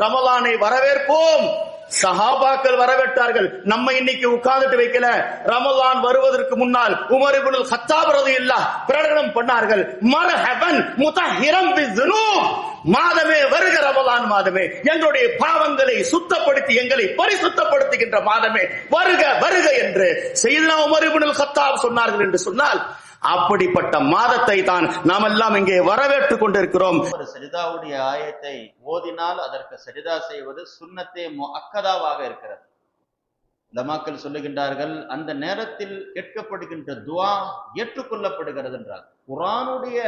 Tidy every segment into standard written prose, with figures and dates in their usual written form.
ரமலானை வரவேற்போம். சஹாபாக்கள் வரவேற்றார்கள். நம்ம இன்னைக்கு உட்கார்ந்துட்டு வைக்கல. ரமலான் வருவதற்கு முன்னால் உமர் இப்னுல் கத்தாப் ரலியல்லாஹு பிரகடனம் பண்ணார்கள், மர்ஹபன் முதஹிரம் பிஸ்ஸுனூப், மாதமே வருக, ரமலான் மாதமே, எங்களுடைய பாவங்களை சுத்தப்படுத்தி எங்களை பரிசுத்தப்படுத்துகின்ற மாதமே வருக வருக என்று சையதுனா உமர் இப்னுல் கத்தாப் சொன்னார்கள் என்று சொன்னால், அப்படிப்பட்ட மாதத்தை தான் நாம் எல்லாம் இங்கே வரவேற்றுக் கொண்டிருக்கிறோம். ஒரு சஜிதாவுடைய ஆயத்தை ஓதினால் அதற்கு சஜிதா செய்வது சுன்னத்தே முஅக்கதாவாக இருக்கிறது. உலமாக்கள் சொல்லுகின்றார்கள், அந்த நேரத்தில் கேட்கப்படுகின்ற துஆ ஏற்றுக்கொள்ளப்படுகிறது என்றார். குர்ஆனுடைய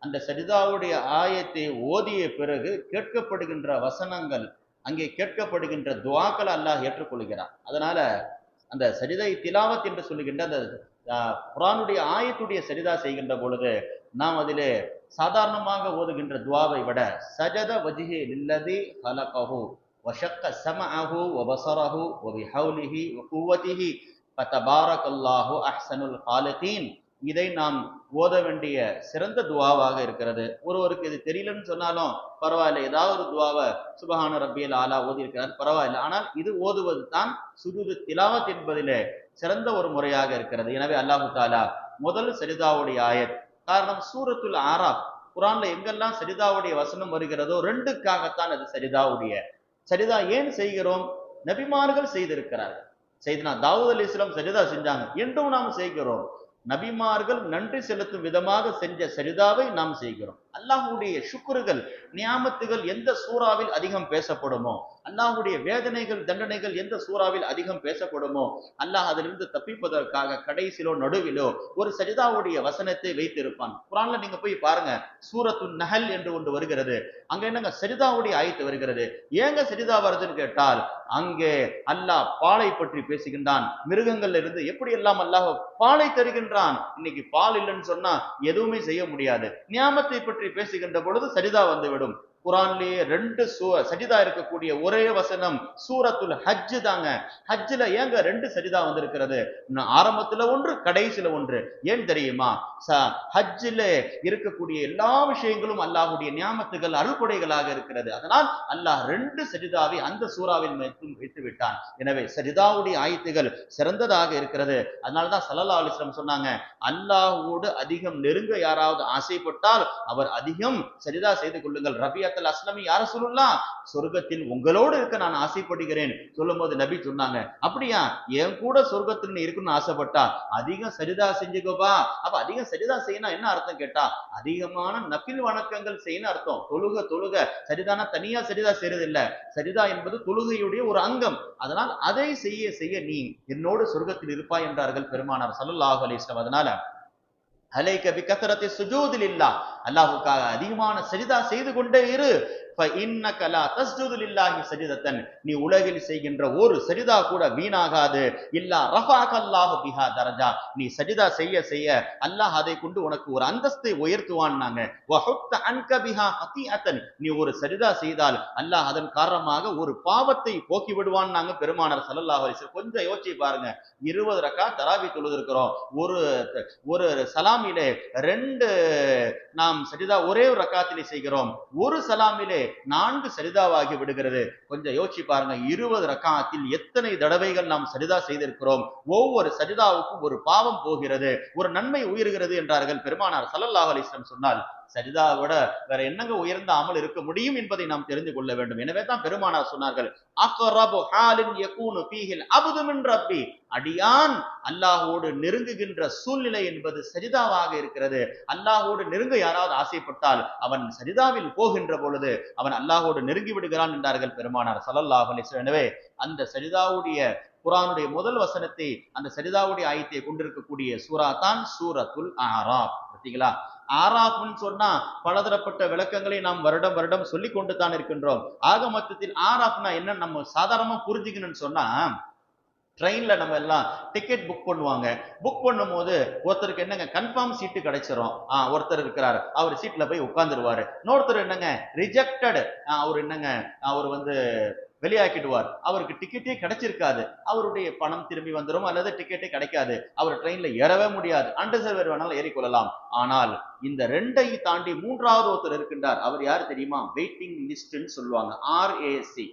அந்த சஜிதாவுடைய ஆயத்தை ஓதிய பிறகு கேட்கப்படுகின்ற வசனங்கள், அங்கே கேட்கப்படுகின்ற துஆக்கள் அல்லாஹ் ஏற்றுக்கொள்கிறார். அதனால அந்த சஜிதை திலாவத் என்று சொல்லுகின்ற அந்த குர்ஆனுடைய ஆயத்துடைய சரிதா செய்கின்ற பொழுது நாம் அதிலே சாதாரணமாக ஓதுகின்ற துவாவை விட சஜத வஜ்ஹி லில்லதி ஹலகஹு வஷக்க ஸமஅஹு வபஸரஹு வபிஹௌலிஹி வகுவதிஹி ஃபதபாரக்கல்லாஹு அஹ்ஸனுல் காலிகீன், இதை நாம் ஓத வேண்டிய சிறந்த துவாவாக இருக்கிறது. ஒருவருக்கு இது தெரியலன்னு சொன்னாலும் பரவாயில்ல, ஏதாவது ஒரு துவாவை சுபஹான ரப்பியல் ஆலா ஓதி இருக்கிறார், பரவாயில்லை. ஆனால் இது ஓதுவது தான் சுஜூது திலாவத் என்பதிலே சிறந்த ஒரு முறையாக இருக்கிறது. எனவே அல்லாஹு தாலா முதல் சஜிதாவுடைய ஆயத், காரணம் சூரத்துல் ஆராப், குர்ஆன்ல எங்கெல்லாம் சஜிதாவுடைய வசனம் வருகிறதோ ரெண்டுக்காகத்தான் அது சஜிதாவுடைய. சஜிதா ஏன் செய்கிறோம்? நபிமார்கள் செய்திருக்கிறார்கள். சையதுனா தாவூத் அலைஹிஸ்ஸலாம் சஜிதா செஞ்சாங்க என்றும் நாம் செய்கிறோம். நபிமார்கள் நன்றி செலுத்தும் விதமாக செஞ்ச சஜிதாவை நாம் செய்கிறோம். அல்லாஹ்வுடைய ஷுக்ருகள், நியாமத்துகள் எந்த சூறாவில் அதிகம் பேசப்படுமோ, அல்லாஹ்வுடைய வேதனைகள் தண்டனைகள் எந்த சூறாவில் அதிகம் பேசப்படுமோ, அல்லாஹ் அதிலிருந்து தப்பிப்பதற்காக கடைசிலோ நடுவிலோ ஒரு சஜிதாவுடைய வசனத்தை வைத்திருப்பான். குர்ஆன்ல நீங்க போய் பாருங்க, சூரத்துன் நஹல் என்று ஒன்று வருகிறது. அங்க என்னங்க சஜிதாவுடைய ஆயத்து வருகிறது. ஏங்க சஜிதா வருதுன்னு கேட்டால், அங்கே அல்லாஹ் பாலை பற்றி பேசுகின்றான். மிருகங்கள்ல இருந்து எப்படி எல்லாம் அல்லாஹ் பாலை தருகின்றான். இன்னைக்கு பால் இல்லைன்னு சொன்னா எதுவுமே செய்ய முடியாது. நியாமத்தை பற்றி பேசுகின்ற பொழுது சஜிதா வந்துவிடும். குர்ஆன்லயே ரெண்டு சஜிதா இருக்கக்கூடிய ஒரே வசனம் சூரத்துல் ஹஜ் தாங்க. ஹஜ்ல ஏங்க ரெண்டு சஜிதா வந்திருக்கிறது? ஆரம்பத்துல ஒன்று, கடைசியில ஒன்று. ஏன் தெரியுமா? ஹஜ்ல இருக்கக்கூடிய எல்லா விஷயங்களும் அல்லாஹ்வுடைய நியாமத்துகள் அருள்கொடைகளாக இருக்கிறது. அதனால் அல்லாஹ் ரெண்டு சஜிதாவை அந்த சூறாவில் வைத்து விட்டான். எனவே சஜிதாவுடைய ஆயத்துகள் சிறந்ததாக இருக்கிறது. அதனாலதான் ஸல்லல்லாஹு அலைஹி வஸல்லம் சொன்னாங்க, அல்லாஹ்வோடு அதிகம் நெருங்க யாராவது ஆசைப்பட்டால் அவர் அதிகம் சஜிதா செய்து கொள்ளுங்கள். ரபியத்துல் அஸ்லமி யா ரசூலுல்லாஹ், சொர்க்கத்தில் உங்களோடு இருக்க நான் ஆசைப்படுகிறேன் சொல்லும் போது நபி சொன்னாங்க, அப்படியா, என் கூட சொர்க்கத்தில் நீ இருக்கணும்னு ஆசைப்பட்டா அதிகம் சஜிதா செஞ்சுக்கோப்பா. அப்ப அதிகம் சஜிதா செய்யணும் என்ன அர்த்தம் கேட்டா, அதிகமான நஃபில் வணக்கங்கள் செய்யணும் அர்த்தம். தொழுக சரிதானா தனியா சரிதா செய்யறது இல்ல. சரிதா என்பது தொழுகையுடைய ஒரு அங்கம். அதனால் அதை செய்ய செய்ய நீ என்னோடு சொர்க்கத்தில் இருப்பாய் என்றார்கள் பெருமானார் ஸல்லல்லாஹு அலைஹி வஸல்லம். அதனால அலைக பிகத்ரத்தி சுஜூதி லில்லாஹ், அல்லாஹ்வுக்காக அதிகமான சஜிதா செய்து கொண்டே இரு. ஃபஇன்னக லா தஸ்ஜுது லில்லாஹி சஜிதத்தன், நீ உலகில் செய்கின்ற ஒரு சஜிதா கூட வீணாகாது. இல்லா ரஃபஅகல்லாஹு பிஹா தரஜா, நீ சஜிதா செய்ய செய்ய அல்லாஹ் அதை கொண்டு உனக்கு ஒரு அந்தஸ்தை உயர்த்துவான்னாங்க. வஹுத்த அன்க பிஹா ஹதீஅத்தன், நீ ஒரு சஜிதா செய்தால் அல்லாஹ் அதன் காரணமாக ஒரு பாவத்தை போக்கி விடுவான்னாங்க பெருமானார் ஸல்லல்லாஹு அலைஹி வஸல்லம். கொஞ்சம் யோசிச்சு பாருங்க, 20 ரக்காத் தராவி தொழுதிருக்கிறோம். ஒரு சலாமிலே 2 நாம் சஜிதா ஒரே ஒரு ரக்காத்திலே செய்கிறோம். ஒரு சலாமிலே 4 சஜிதாவாகி விடுகிறது. கொஞ்சம் யோசிச்சு பாருங்க, 20 ரக்காத்தில் எத்தனை தடவைகள் நாம் சஜிதா செய்திருக்கிறோம். ஒவ்வொரு சஜிதாவுக்கும் ஒரு பாவம் போகிறது, ஒரு நன்மை உயர்கிறது என்றார்கள் பெருமானார் ஸல்லல்லாஹு அலைஹி வஸல்லம். சொன்னால் சஜிதாவோட வேற என்னங்க உயர்ந்த அமல் இருக்க முடியும் என்பதை நாம் தெரிந்து கொள்ள வேண்டும். எனவே தான் பெருமானார் சொன்னார்கள், அக்ரபு ஹாலின் யகூனு ஃபீஹில் அப்து மின் ரப்பி, அடியான் அல்லாஹ்வோடு நெருங்குகின்ற சூழ்நிலை என்பது சஜிதாவாக இருக்கிறது. அல்லாஹ்வோடு நெருங்க யாராவது ஆசைப்பட்டால் அவன் சஜிதாவில் போகின்ற பொழுது அவன் அல்லாஹ்வோடு நெருங்கி விடுகிறான் என்றார்கள் பெருமானார் ஸல்லல்லாஹு அலைஹி வஸல்லம். எனவே அந்த சஜிதாவுடைய குர்ஆனுடைய முதல் வசனத்தை, அந்த சஜிதாவுடைய ஆயத்தை கொண்டிருக்கக்கூடிய சூரா தான் சூரத்துல் ஆராப். பார்த்தீங்களா? ஆராப்னு சொன்னா பலதரப்பட்ட விளக்கங்களை நாம் வருடம் வருடம் சொல்லி கொண்டு தான் இருக்கின்றோம். ஆக மொத்தத்தில் ஆராப்னா என்ன நம்ம சாதாரணமா புரிஞ்சுக்கணும்னு சொன்னா, ட்ரெயின்ல நம்ம எல்லாம் டிக்கெட் புக் பண்ணுவாங்க. புக் பண்ணும் போது ஒருத்தருக்கு என்னங்க கன்ஃபார்ம் சீட்டு கிடைச்சிரும். ஒருத்தர் இருக்கிறாரு, அவர் சீட்ல போய் உட்கார்ந்துருவாரு. இன்னொருத்தர் என்னங்க ரிஜெக்டட், அவர் என்னங்க அவர் வெளியாக்கிடுவார். அவருக்கு டிக்கெட்டே கிடைச்சிருக்காது. அவருடைய பணம் திரும்பி வந்துடும் அல்லது டிக்கெட்டே கிடைக்காது. அவர் ட்ரெயின்ல ஏறவே முடியாது. அன்ரிசர்வ் வேணாலும் ஏறிக்கொள்ளலாம். ஆனால் இந்த ரெண்டை தாண்டி மூன்றாவது ஒருத்தர் இருக்கின்றார். அவர் யார் தெரியுமா? வெயிட்டிங் லிஸ்ட்னு சொல்லுவாங்க. ஆர்ஏசி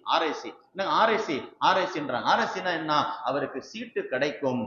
என்ன? அவருக்கு சீட்டு கிடைக்கும்,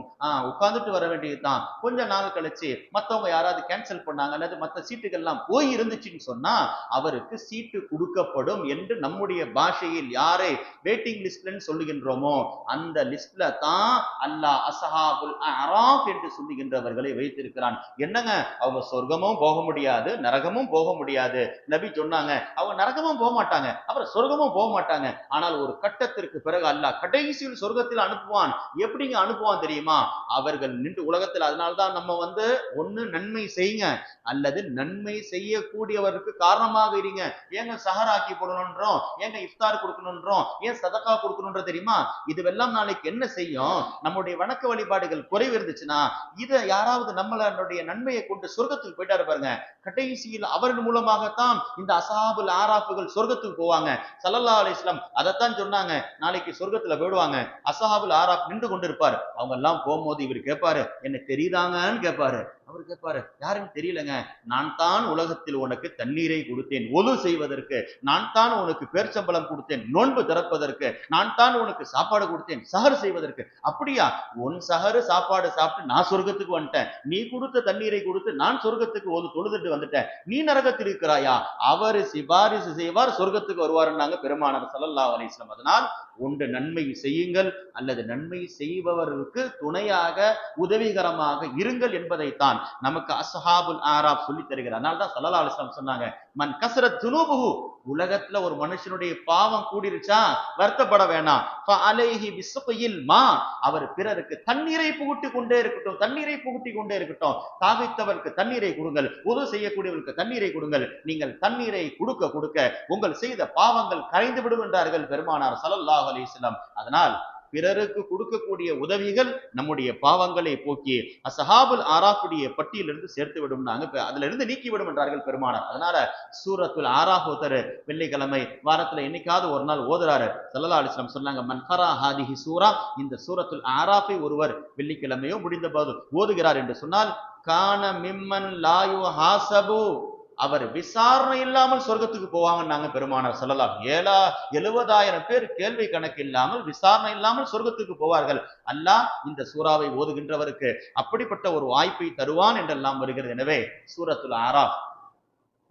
உட்கார்ந்துட்டு வர வேண்டியதுதான். கொஞ்ச நாள் கழிச்சு மத்தவங்க யாராவது கேன்சல் பண்ணாங்க அல்லது மத்த சீட்டுகள் எல்லாம் போய் இருந்துச்சுன்னு சொன்னா அவருக்கு சீட்டு கொடுக்கப்படும் என்று நம்முடைய பாஷையில் யாரை வெயிட்டிங் லிஸ்ட்லன்னு சொல்லுகின்றோமோ அந்த லிஸ்ட்ல தான் அல்லாஹ் அஸ்ஹாபுல் அராஃப் என்று சொல்லுகின்றவர்களை வைத்திருக்கிறான். என்னங்க, அவங்க சொர்க்கமும் போக முடியாது, நரகமும் போக முடியாது. நபி சொன்னாங்க அவங்க நரகமும் போக மாட்டாங்க, அப்புறம் சொர்க்கமும் போக மாட்டாங்க. ஆனால் ஒரு கட்டத்திற்கு பிறகு அல்லாஹ் கடைசியில் சொர்க்கத்தில் அனுப்புவான். எப்படிங்க அனுப்புவான் தெரியுமா? அவர்கள் நின்று உலகத்தில், அதனால்தான் நம்ம ஒண்ணு நன்மை செய்யுங்க அல்லது நன்மை செய்யக்கூடியவருக்கு காரணமாக இருங்க. ஏங்க சஹராக்கி போடணும்ன்றோம், ஏங்க இஃப்தார் கொடுக்கணும்ன்றோம், ஏன் சதகா கொடுக்கணும்ன்ற தெரியுமா? இதுவெல்லாம் நாளைக்கு என்ன செய்யும்? நம்முடைய வணக்க வழிபாடுகள் குறைவு இருந்துச்சுன்னா இதை யாராவது நம்மளுடைய நன்மையை கொண்டு சொர்க்கத்துக்கு போயிட்டாரு பாருங்க, கடைசியில் அவர்கள் மூலமாகத்தான் இந்த அஸ்ஹாபுல் ஆராஃப்கள் சொர்க்கத்துக்கு போவாங்க. ஸல்லல்லாஹு அலைஹி வஸல்லம் அதைத்தான் சொன்னாங்க. நாளைக்கு சொர்க்கத்துல போயிடுவாங்க, அஸ்ஹாபுல் ஆராஃப் நின்று கொண்டு இருப்பார். அவங்க எல்லாம் போகும்போது இவர் கேட்பாரு, என்ன தெரியுதாங்கன்னு கேட்பாரு. அவர் கேட்பாரு, யாருன்னு தெரியலங்க, நான் தான் உலகத்தில் உனக்கு தண்ணீரை கொடுத்தேன் ஒது செய்வதற்கு, நான் தான் உனக்கு பேர்ச்சம்பளம் கொடுத்தேன் நோன்பு திறப்பதற்கு, நான் தான் உனக்கு சாப்பாடு கொடுத்தேன் சஹர் செய்வதற்கு. அப்படியா? உன் சஹரு சாப்பாடு சாப்பிட்டு நான் சொர்க்கத்துக்கு வந்துட்டேன், நீ கொடுத்த தண்ணீரை கொடுத்து நான் சொர்க்கத்துக்கு ஒரு தொழுதுட்டு வந்துட்டேன், நீ நரகத்தில் இருக்கிறாயா? அவரு சிபாரிசு செய்வார், சொர்க்கத்துக்கு வருவாருன்னாங்க பெருமானார் ஸல்லல்லாஹு அலைஹி வஸல்லம். அதனால் ஒன்று நன்மை செய்யுங்கள் அல்லது நன்மை செய்பவர்களுக்கு துணையாக உதவிகரமாக இருங்கள் என்பதைத்தான் நமக்கு அஸ்ஹாபுல் ஆராஃப் சொல்லி தருகிறார். அதனால தான் ஸல்லல்லாஹு அலைஹி வஸல்லம் சொன்னாங்க, மன் கஸரத் துனூபுஹு, உலகத்துல ஒரு மனுஷனுடைய பாவம் கூடிருச்சா வருத்தப்பட வேணாம், ஃபஅலைஹி பிஸ்ஸியில் மா, அவர் பிறருக்கு தண்ணீரை புகுட்டி கொண்டே இருக்கட்டும், தண்ணீரை புகுட்டி கொண்டே இருக்கட்டும். தாகித்தவருக்கு தண்ணீரை கொடுங்கள், உது செய்யக்கூடியவருக்கு தண்ணீரை கொடுங்கள். நீங்கள் தண்ணீரை கொடுக்க கொடுக்க உங்கள் செய்த பாவங்கள் கரைந்து விடும் என்றார்கள் பெருமானார் ஸல்லல்லாஹு அலைஹி வஸல்லம். அதனால் பிறருக்கு கொடுக்கக்கூடிய உதவிகள் நம்முடைய பாவங்களை போக்கி அஸ்ஹாபுல் ஆராஃபுடைய பட்டியலிருந்து சேர்த்து விடும்னாங்க, அதுல இருந்து நீக்கிவிடும் என்றார்கள் பெருமானார். அதனால சூரத்துல் ஆராஃப் ஒருத்தர் வெள்ளிக்கிழமை வாரத்துல என்னைக்காவது ஒரு நாள் ஓதுறாரு. ஸல்லல்லாஹு அலைஹி வஸல்லம் சொன்னாங்க, மன் கரா ஹாதிஹி சூரா, இந்த சூரத்துல் ஆராஃபை ஒருவர் வெள்ளிக்கிழமையோ முடிந்த போது ஓதுகிறார் என்று சொன்னால், கான மிம்மன் லா யுஹாஸபு, அவர் விசாரணை இல்லாமல் சொர்க்கத்துக்கு போவாங்கன்னாங்க பெருமானார் ஸல்லல்லாஹு. 70,000 பேர் கேள்வி கணக்கு இல்லாமல் விசாரணை இல்லாமல் சொர்க்கத்துக்கு போவார்கள். அல்லாஹ் இந்த சூறாவை ஓதுகின்றவருக்கு அப்படிப்பட்ட ஒரு வாய்ப்பை தருவான் என்றெல்லாம் வருகிறது. எனவே சூரத்துல் ஆராஃப்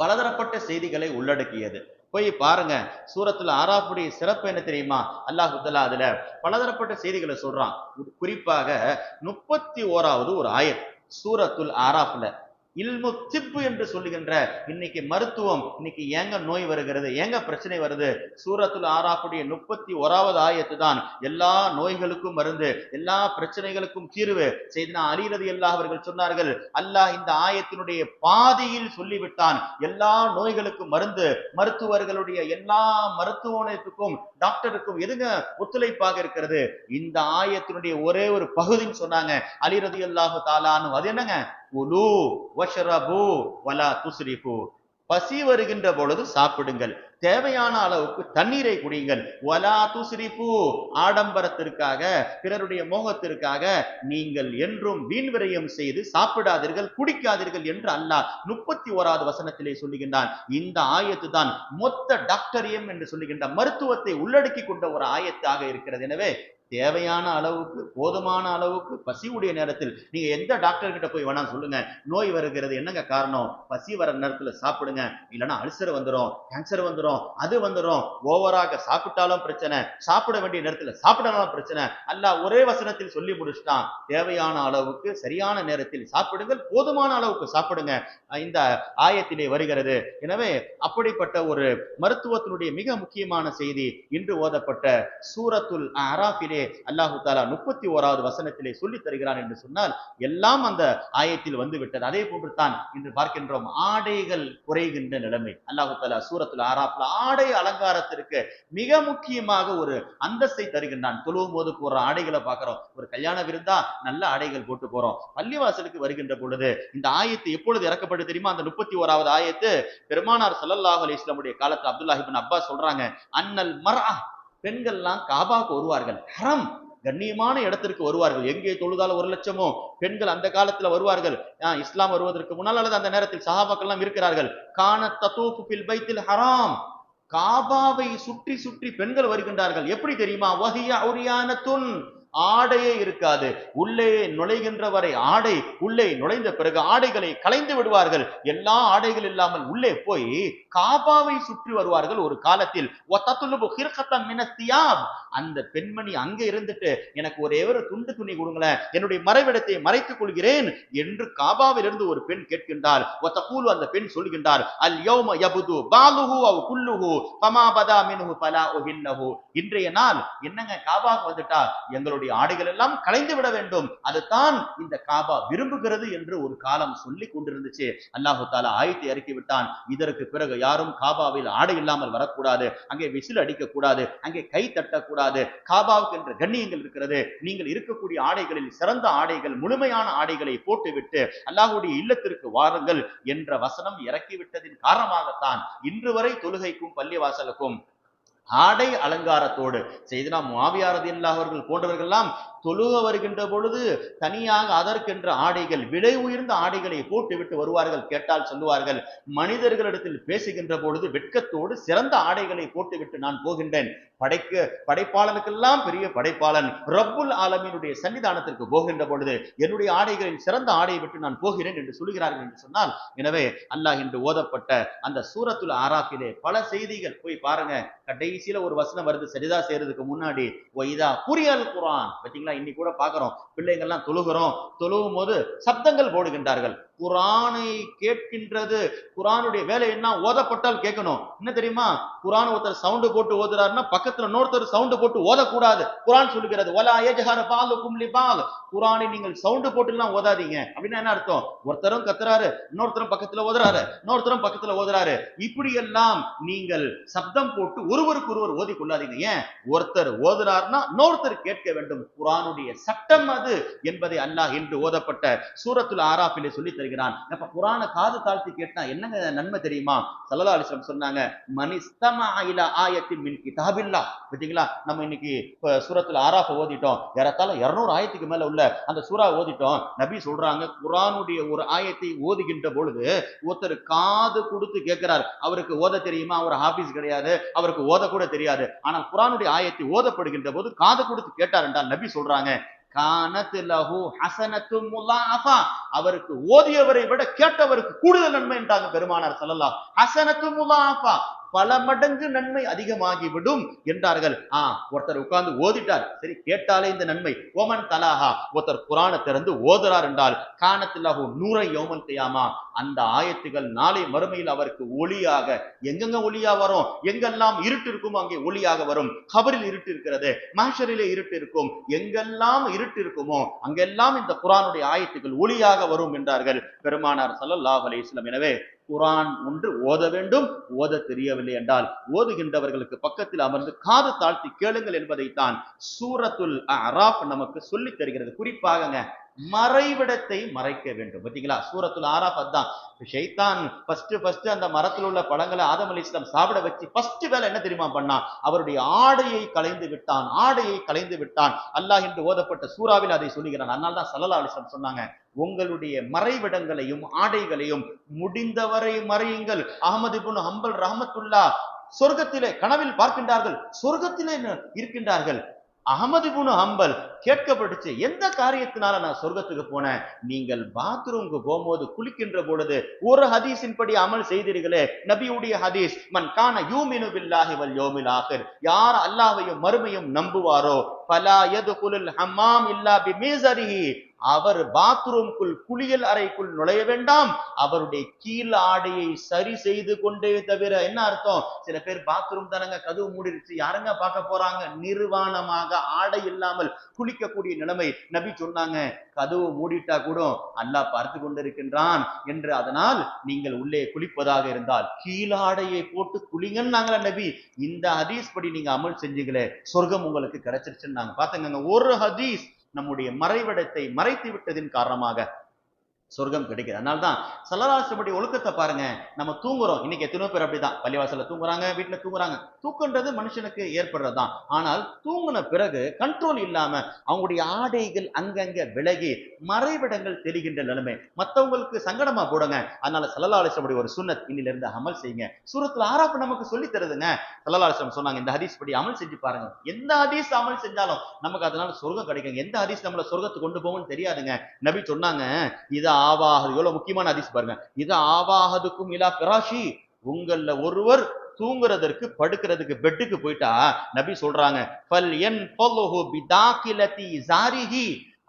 பலதரப்பட்ட செய்திகளை உள்ளடக்கியது. போய் பாருங்க, சூரத்துல் ஆராஃபுடைய சிறப்பு என்ன தெரியுமா? அல்லாஹ் தஆலா அதுல பலதரப்பட்ட செய்திகளை சொல்றான். குறிப்பாக 31வது ஒரு ஆயத் சூரத்துல் ஆராஃப்ல இல்மு திப்பு என்று சொல்லுகின்ற, இன்னைக்கு மருத்துவம், இன்னைக்கு ஏங்க நோய் வருகிறது, ஏங்க பிரச்சனை வருது, சூரத்துல் ஆராஃபுடைய 31வது ஆயத்து தான் எல்லா நோய்களுக்கும் மருந்து, எல்லா பிரச்சனைகளுக்கும் தீர்வு. செய்தனா அலி ரலியல்லாஹு அவர்கள் சொன்னார்கள், அல்லாஹ் இந்த ஆயத்தினுடைய பாதியில் சொல்லிவிட்டான் எல்லா நோய்களுக்கும் மருந்து. மருத்துவர்களுடைய எல்லா மருத்துவத்துக்கும் டாக்டருக்கும் எதுங்க ஒத்துழைப்பாக இருக்கிறது? இந்த ஆயத்தினுடைய ஒரே ஒரு பகுதின்னு சொன்னாங்க அலி ரலியல்லாஹு தஆலா அன்ஹு. அது என்னங்க? குலு வஷ்ரபு வலா துஸ்ரிஃபு, பசி வருகின்ற பொழுது சாப்பிடுங்கள், தேவையான அளவுக்கு தண்ணீரை குடியுங்கள், வலா துஸ்ரிஃபு, ஆடம்பரத்திற்காக பிறருடைய மோகத்திற்காக நீங்கள் என்றும் வீண் விரயம் செய்து சாப்பிடாதீர்கள், குடிக்காதீர்கள் என்று அல்லாஹ் 31வது வசனத்திலே சொல்லுகின்றான். இந்த ஆயத்து தான் மொத்த டாக்டரியம் என்று சொல்லுகின்ற மருத்துவத்தை உள்ளடக்கி கொண்ட ஒரு ஆயத்தாக இருக்கிறது. எனவே தேவையான அளவுக்கு போதுமான அளவுக்கு பசியுடைய நேரத்தில் நீங்க எந்த டாக்டர் கிட்ட போய் வேணா சொல்லுங்க, நோய் வருகிறது என்னங்க காரணம், பசி வர நேரத்துல சாப்பிடுங்க, இல்லைன்னா அல்சர் வந்துடும், கேன்சர் வந்துடும், அது வந்துடும், ஓவராக சாப்பிட்டாலும் பிரச்சனை, சாப்பிட வேண்டிய நேரத்துல சாப்பிடலாம் பிரச்சனை. அல்லாஹ் ஒரே வசனத்தில் சொல்லி முடிச்சுட்டான், தேவையான அளவுக்கு சரியான நேரத்தில் சாப்பிடுங்கள், போதுமான அளவுக்கு சாப்பிடுங்க, இந்த ஆயத்திலே வருகிறது. எனவே அப்படிப்பட்ட ஒரு மருத்துவத்தினுடைய மிக முக்கியமான செய்தி இன்று ஓதப்பட்ட சூரத்துல் அராஃபிலே அல்லாஹு தஆலா 31வது வசனத்திலே சொல்லி தருகிறான் என்று சொன்னால் எல்லாம் அந்த ஆயத்தில் வந்து விட்டது. அதே போன்று தான் இன்று பார்க்கின்றோம் ஆடைகள் குறைகின்ற நிலைமை. அல்லாஹு தஆலா சூரத்துல் ஆராஃப்ல ஆடை அலங்காரத்திற்கு மிக முக்கியமாக ஒரு அந்தஸ்தை தருகின்றான். தொழுவும் போது போற ஆடைகளை பார்க்கிறோம், ஒரு கல்யாண விருந்தா நல்ல ஆடைகள் போட்டு போறோம், பள்ளிவாசலுக்கு வருகின்ற பொழுது இந்த ஆயத்து எப்பொழுது இறக்கப்பட்டு தெரியுமா? அந்த 31வது ஆயத்து பெருமானார் ஸல்லல்லாஹு அலைஹி வஸல்லம் காலத்துல அப்துல்லாஹ் இப்னு அப்பாஸ் சொல்றாங்க, அன்னல் மர்அ, பெண்கள்லாம் காபாக்கு வருவார்கள், ஹரம் கண்ணியமான இடத்திற்கு வருவார்கள். எங்கே தொழுதால் 1,00,000 பெண்கள் அந்த காலத்துல வருவார்கள். இஸ்லாம் வருவதற்கு முன்னால் அல்லது அந்த நேரத்தில் சஹாபாக்கள் எல்லாம் இருக்கிறார்கள். கான ததூஃபு ஃபில் பைத்தில் ஹராம், காபாவை சுற்றி சுற்றி பெண்கள் வருகின்றார்கள். எப்படி தெரியுமா? வஹிய உரியானத்துன், ஆடையே இருக்காது. உள்ளே நுழைகின்ற வரை ஆடை, உள்ளே நுழைந்த பிறகு ஆடைகளை களைந்து விடுவார்கள். எல்லா ஆடைகள் இல்லாமல் உள்ளே போய் காபாவை சுற்றி வருவார்கள். ஒரு காலத்தில் அந்த பெண்மணி அங்கே இருந்துட்டு, எனக்கு ஒரே ஒரு துண்டு துணி கொடுங்களேன், என்னுடைய மறைவிடத்தை மறைத்துக் கொள்கிறேன் என்று காபாவிலிருந்து ஒரு பெண் கேட்கின்றார். அந்த பெண் சொல்கின்றார், அல் யௌம யபுது பாலுஹு அவ் குல்லுஹு ஃபமா பதா மின்ஹு ஃபலா உஹில்லஹு. இன்றைய நாள் என்னங்க, காபாவுக்கு வந்துட்டா எங்களுடைய ஆடைகள் எல்லாம் களைந்து விட வேண்டும், அதுதான் இந்த காபா விரும்புகிறது என்று ஒரு காலம் சொல்லி கொண்டிருந்துச்சு. அல்லாஹு தஆலா ஆயத்தை இறக்கி விட்டான். இதற்கு பிறகு யாரும் காபாவில் ஆடை இல்லாமல் வரக்கூடாது, அங்கே விசில் அடிக்க கூடாது, அங்கே கை தட்டக்கூடாது. காபாவுக்கு என்ற கண்ணியங்கள் இருக்கிறது. நீங்கள் இருக்கக்கூடிய ஆடைகளில் சிறந்த ஆடைகள், முழுமையான ஆடைகளை போட்டுவிட்டு அல்லாஹ்வுடைய இல்லத்திற்கு வாருங்கள் என்ற வசனம் இறக்கிவிட்டதின் காரணமாகத்தான் இன்று வரை தொழுகைக்கும் பள்ளிவாசலுக்கும் ஆடை அலங்காரத்தோடு செய்தனா முஆவியா ரலியல்லாஹு அவர்கள் போன்றவர்கள் எல்லாம் தொழுக வருகின்ற பொழுது தனியாக அதற்கென்ற ஆடைகள், விலை உயர்ந்த ஆடைகளை போட்டுவிட்டு வருவார்கள். கேட்டால் சொல்லுவார்கள், மனிதர்களிடத்தில் பேசுகின்ற பொழுது வெட்கத்தோடு சிறந்த ஆடைகளை போட்டுவிட்டு நான் போகின்றேன், படைப்பாளனுக்கெல்லாம் பெரிய படைப்பாளன் ரப்புல் ஆலமீனுடைய சன்னிதானத்திற்கு போகின்ற பொழுது என்னுடைய ஆடைகளின் சிறந்த ஆடையை விட்டு நான் போகிறேன் என்று சொல்கிறார்கள் என்று சொன்னால், எனவே அல்லாஹ் என்று ஓதப்பட்ட அந்த சூரத்துல் ஆராஃபிலே பல செய்திகள் போய் பாருங்க. கடைசியில ஒரு வசனம் வருது சஜிதா செய்யறதுக்கு முன்னாடி, ஒய்தா புரியல் குர்ஆன். பாத்தீங்களா, இன்னைக்கு கூட பாக்குறோம், பிள்ளைங்க எல்லாம் தொழுகும் போது சப்தங்கள் போடுகின்றார்கள். குர்ஆனை கேட்கின்றது, குர்ஆனுடைய வேலை என்ன? ஓதப்பட்டால் கேட்கணும். என்ன தெரியுமா? குர்ஆன் ஒருத்தர் சவுண்ட் போட்டு ஓதுறாருன்னா பக்கத்துல இன்னொருத்தர் சவுண்ட் போட்டு ஓதக்கூடாது. குர்ஆன் சொல்லுகிறது, வலா யஜ்ஹர் பாலுக்கும் லிபால், குர்ஆனை நீங்கள் சவுண்ட் போட்டு எல்லாம் ஓதாதீங்க. அப்படின்னா என்ன அர்த்தம்? ஒருத்தரும் கத்துறாரு, இன்னொருத்தரும் பக்கத்துல ஓதுறாரு, இன்னொருத்தரும் பக்கத்துல ஓதுறாரு, இப்படி எல்லாம் நீங்கள் சப்தம் போட்டு ஒருவருக்கு ஒருவர் ஓதி கொள்ளாதீங்க. ஏன்? ஒருத்தர் ஓதுறாருன்னா இன்னொருத்தர் கேட்க வேண்டும். குர்ஆனுடைய சட்டம் அது என்பதை அல்லாஹ் என்று ஓதப்பட்ட சூரத்துல் ஆராஃபிலே சொல்லி தருகிறான். அப்ப குர்ஆனை காது தாழ்த்தி கேட்டா என்னங்க நன்மை தெரியுமா? ஸல்லல்லாஹு அலைஹி வஸல்லம் சொன்னாங்க, மனிஸ்தமா இலா ஆயத்தின் மின் கிதாபில்லாஹ். பாத்தீங்களா, நம்ம இன்னைக்கு சூரத்துல் ஆராஃப் ஓதிட்டோம், ஏறத்தாழ 200 ஆயத்துக்கு மேல உள்ள அந்த சூரா ஓதிட்டோம். நபி சொல்றாங்க, குர்ஆனுடைய ஒரு ஆயத்தை ஓதுகின்ற பொழுது ஒருத்தர் காது கொடுத்து கேட்கிறார். அவருக்கு ஓத தெரியுமா? அவர் ஹாஃபிஸ் கிடையாது, அவருக்கு ஓத கூட தெரியாது. ஆனால் குர்ஆனுடைய ஆயத்தை ஓதப்படுகின்ற போது காது கொடுத்து கேட்டார் என்றால் நபி சொல்றாங்க, கானத் லஹு ஹஸனத்தும் முலாஃபா, அவருக்கு ஓதியவரை விட கேட்டவருக்கு கூடுதல் நன்மை என்றாங்க பெருமானார் ஸல்லல்லாஹு. ஹஸனத்தும் முலாஃபா, பல மடங்கு நன்மை அதிகமாகிவிடும் என்றார்கள். ஒருத்தர் உட்கார்ந்து ஓதிட்டார், சரி கேட்டாலே இந்த நன்மை. ஓமன் தலாஹா, ஒருத்தர் குர்ஆனை திறந்து ஓதுறார் என்றால் கானத்துல்லாஹு நூரை யௌமல் கியாமா, அந்த ஆயத்துகள் நாளை மறுமையில் அவருக்கு ஒளியாக, எங்கெங்க ஒளியா வரும்? எங்கெல்லாம் இருட்டு இருக்குமோ அங்கே ஒளியாக வரும். கபரில் இருட்டு இருக்கிறது, மஹ்ஷரிலே இருட்டு இருக்கும், எங்கெல்லாம் இருட்டு இருக்குமோ அங்கெல்லாம் இந்த குர்ஆனுடைய ஆயத்துகள் ஒளியாக வரும் என்றார்கள் பெருமானார் ஸல்லல்லாஹு அலைஹி வஸல்லம். எனவே குர்ஆன் ஒன்று ஓத வேண்டும். ஓத தெரியவில்லை என்றால் ஓதுகின்றவர்களுக்கு பக்கத்தில் அமர்ந்து காது தாழ்த்தி கேளுங்கள் என்பதைத்தான் சூரத்துல் அராஃப் நமக்கு சொல்லித் தருகிறது. குறிப்பாக மறைவிடத்தை மறைக்க வேண்டும். பாத்தீங்களா, சூரத்துல் ஆராஃப் அதான். ஷைத்தான் ஃபர்ஸ்ட் அந்த மரத்தில் உள்ள பழங்களை ஆதம் அலைஹிஸ்ஸலாம் சாப்பிட வச்சு ஃபர்ஸ்ட் வேலை என்ன தெரியுமா பண்ணா? அவருடைய ஆடையை களைந்து விட்டான். அல்லாஹ் என்று ஓதப்பட்ட சூறாவில் அதை சொல்லுகிறான். அதனால தான் ஸல்லல்லாஹு அலைஹி வஸல்லம் சொன்னாங்க, உங்களுடைய மறைவிடங்களையும் ஆடைகளையும் முடிந்தவரை மறையுங்கள். அஹ்மது இப்னு ஹம்பல் ரஹ்மத்துல்லாஹ் சொர்க்கத்திலே கனவில் பார்க்கின்றார்கள், சொர்க்கத்திலே இருக்கின்றார்கள். அஹ்மது இப்னு ஹம்பல் கேட்கப்பட்டுச்சு, எந்த காரியத்தினால நான் சொர்க்கத்துக்கு போனேன்? நீங்கள் பாத்ரூமுக்கு போகும்போது குளிக்கின்ற பொழுது ஒரு ஹதீஸின் படி அமல் செய்தீர்களே, நபியுடைய ஹதீஸ், மன் கான யூமினு பில்லாஹி வல் யௌமில் ஆகிர், யார் அல்லாஹ்வையும் மறுமையும் நம்புவாரோ ஃபலா யதுகுலுல் ஹம்மாம் இல்லா பிமீஸரிஹி, அவர் பாத்ரூம்குள் குளியல் அறைக்குள் நுழைய வேண்டாம், அவருடைய கீழ் ஆடையை சரி செய்து கொண்டே தவிர. என்ன அர்த்தம்? சில பேர் பாத்ரூம் தானங்க, கதவு மூடிடுச்சு, யாருங்க பார்க்க போறாங்க? நிர்வாணமாக ஆடை இல்லாமல் குளிக்கக்கூடிய நிலைமை. நபி சொன்னாங்க, கதவு மூடிட்டா கூட அல்லாஹ் பார்த்து கொண்டிருக்கின்றான் என்று. அதனால் நீங்கள் உள்ளே குளிப்பதாக இருந்தால் கீழாடையை போட்டு குளிங்கன்னு நபி. இந்த ஹதீஸ் படி நீங்க அமல் செஞ்சீங்களே, சொர்க்கம் உங்களுக்கு கிடைச்சிருச்சுன்னு நாங்க பாத்துங்க. ஒரு ஹதீஸ் நம்முடைய மறைவிடத்தை மறைத்து விட்டதின் காரணமாக சொர்க்கம் கிடைக்குது. அதனால்தான் சல்லல்லாஹு ஒழுக்கத்தை பாருங்க. நம்ம தூங்குறோம், இன்னைக்கு எத்தனையோ பேர் அப்படிதான், பள்ளிவாசல்ல தூங்குறாங்க, வீட்டுல தூங்குறாங்க. தூக்கன்றது மனுஷனுக்கு ஏற்படுறதுதான். ஆனால் தூங்குன பிறகு கண்ட்ரோல் இல்லாம அவங்களுடைய ஆடைகள் அங்கங்க விலகி மறைவிடங்கள் தெரிகின்ற நிலைமை மற்றவங்களுக்கு சங்கடமா போடுங்க. அதனால சல்லல்லாஹு அலைஹி வஸல்லம் ஒரு சுன்னத், இன்னில இருந்து அமல் செய்யுங்க. சூரத்துல் ஆராஃப் நமக்கு சொல்லி தருதுங்க. சல்லல்லாஹு அலைஹி வஸல்லம் சொன்னாங்க, இந்த ஹதீஸ் படி அமல் செஞ்சு பாருங்க. எந்த ஹதீஸ் அமல் செஞ்சாலும் நமக்கு அதனால சொர்க்கம் கிடைக்குங்க. எந்த ஹதீஸ் நம்மள சொர்க்கத்துக்கு கொண்டு போகும்னு தெரியாதுங்க. நபி சொன்னாங்க, இது ஆவாஹது, எவ்வளவு முக்கியமான ஹதீஸ் பாருங்க. இது ஆவாஹதுக்கும் இலா ஃபிராஷி, உங்கள ஒருவர் தூங்குறதற்கு படுக்கிறதுக்கு பெட்டுக்கு போயிட்டா நபி சொல்றாங்க, ஃபல் யன்ஃபலுஹு பிதாகிலதி ஸாரிஹி,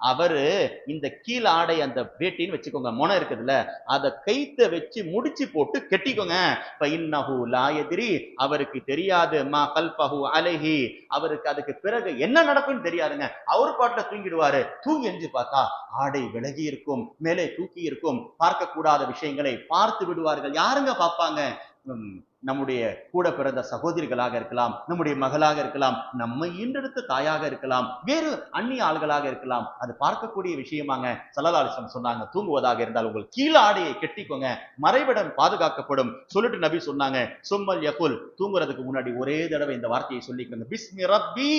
அவரு இந்த கீழ் ஆடை அந்த வேட்டின்னு வச்சுக்கோங்க, மொனை இருக்குதுல்ல, அதை கைத்த வச்சு முடிச்சு போட்டு கெட்டிக்கோங்க. ஃபஇன்னஹு லா யத்ரி, அவருக்கு தெரியாது, மா கல்பஹு அலைஹி, அவருக்கு அதுக்கு பிறகு என்ன நடக்கும்னு தெரியாதுங்க. அவர் பாட்டுல தூங்கிடுவாரு. தூங்கி எஞ்சி பார்த்தா ஆடை விலகி இருக்கும், மேலே தூக்கி இருக்கும், பார்க்க கூடாத விஷயங்களை பார்த்து விடுவார்கள். யாருங்க பார்ப்பாங்க? நம்முடைய கூட பிறந்த சகோதரிகளாக இருக்கலாம், நம்முடைய மகளாக இருக்கலாம், நம்மை ஈன்றெடுத்த தாயாக இருக்கலாம், வேறு அந்நிய ஆள்களாக இருக்கலாம். அது பார்க்கக்கூடிய விஷயமாங்க. ஸல்லல்லாஹு அலைஹி வஸல்லம் சொன்னாங்க, தூங்குவதாக இருந்தால் உங்கள் கீழ ஆடையை கெட்டிக்கோங்க, மறைவிடம் பாதுகாக்கப்படும். சொல்லிட்டு நபி சொன்னாங்க, சும்மல் யகுல், தூங்குறதுக்கு முன்னாடி ஒரே தடவை இந்த வார்த்தையை சொல்லிக்கோங்க, பிஸ்மி ரப்பி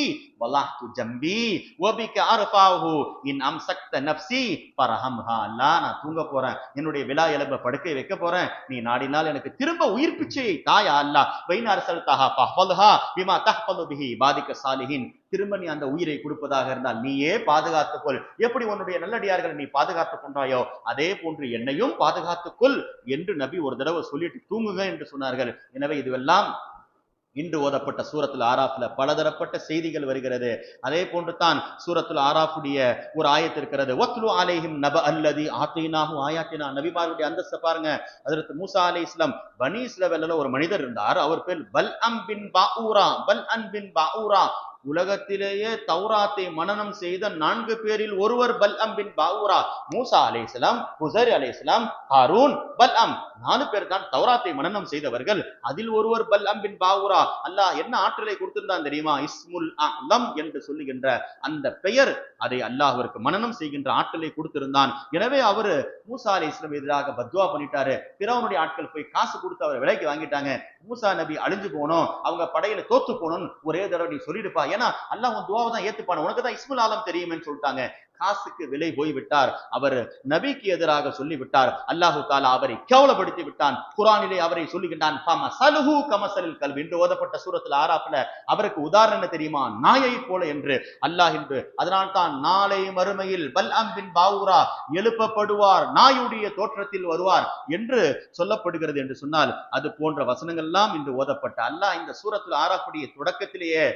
வலஹ்து ஜம்பி வபிக அர்ஃபாஹு இன் அம்சக்த நஃப்ஸி ஃபர்ஹம்ஹா. அல்லாஹ், நான் தூங்க போறேன், என்னுடைய விலா எலும்ப படுக்கை வைக்க போறேன், நீ நாடினால் எனக்கு திரும்ப உயிர் பிச்சையை தாயா அல்லாஹ், வைன் அர்ஸல்தஹா ஃபஹ்ஃபல்ஹா பிமா தஹ்ஃபலு பிஹி இபாதிக சாலிஹின். திரும்ப நீ அந்த உயிரை கொடுப்பதாக இருந்தால் நீயே பாதுகாத்துக்கொள். எப்படி உன்னுடைய நல்லடியார்களை நீ பாதுகாத்துக் கொண்டாயோ அதே போன்று என்னையும் பாதுகாத்துக்கொள் என்று நபி ஒரு தடவை சொல்லிட்டு தூங்குங்க என்று சொன்னார்கள். எனவே இதுவெல்லாம் இன்று ஓதப்பட்ட சூரத்துல் ஆராஃப்ல பலதரப்பட்ட செய்திகள் வருகிறது. அதே போன்று தான் சூரத்துல் ஆராஃபுடைய ஒரு ஆயத்து இருக்கிறது, வத்லு அலைஹிம் நப அல்லதி ஆத்தைனாஹு ஆயாத்தினா. நபிமாருடைய அந்தஸ்தை பாருங்க. ஹஜ்ரத் மூசா அலைஹிஸ்ஸலாம், பனி இஸ்ரவேல்ல ஒரு மனிதர் இருந்தார், அவர் பேர் பல்அம் பின் பாஊரா. பல்அம் பின் பாஊரா உலகத்திலேயே தௌராத்தை மனனம் செய்த 4 பேரில் ஒருவர் பல்அம் பின் பாஊரா. மூசா அலைஹிஸ்ஸலாம், ஹுஸைர் அலைஹிஸ்ஸலாம், ஹாரூன், பல்அம், 4 பேர் தான் தௌராத்தை மனனம் செய்தவர்கள். அதில் ஒருவர் பல்அம் பின் பாஊரா. அல்லாஹ் என்ன ஆற்றலை கொடுத்திருந்தான் தெரியுமா? இஸ்முல் அலம் என்று சொல்லுகின்ற அந்த பெயர், அதை அல்லாஹ்விற்கு மனனம் செய்கின்ற ஆற்றலை கொடுத்திருந்தான். எனவே அவரு மூசா அலைஹிஸ்ஸலாம் எதிராக பத்வா பண்ணிட்டாரு. பிறவனுடைய ஆட்கள் போய் காசு கொடுத்து அவர் விலைக்கு வாங்கிட்டாங்க. மூசா நபி அழிஞ்சு போனோம், அவங்க படையில தோத்து போனோம், ஒரே தடவை நீ சொல்லிடுப்பா, ஏன்னா அல்லாஹ் உன் துவாவை தான் ஏத்துப்பான, உனக்கு தான் இஸ்முல் ஆலம் தெரியுமேன்னு சொல்லிட்டாங்க. காசுக்கு விலை போய் விட்டார். அவர் நபிக்கு எதிராக சொல்லி விட்டார். அல்லாஹு தாலா அவரை கேவலப்படுத்தி விட்டான். குர்ஆனிலே அவரை சொல்லுகின்றான், ஃபமஸலுஹு கமஸலில் கல்ப் என்று ஓதப்பட்ட சூரத்துல் ஆராஃப்ல அவருக்கு உதாரணம் என்ன தெரியுமா? நாயை போல என்று அல்லாஹ் என்று. அதனால் தான் நாளை மறுமையில் பல்அம் பின் பாஊரா எழுப்பப்படுவார், நாயுடைய தோற்றத்தில் வருவார் என்று சொல்லப்படுகிறது என்று சொன்னால், அது போன்ற வசனங்கள் எல்லாம் இன்று ஓதப்பட்ட அல்லாஹ் இந்த சூரத்துல் ஆராஃபுடைய தொடக்கத்திலேயே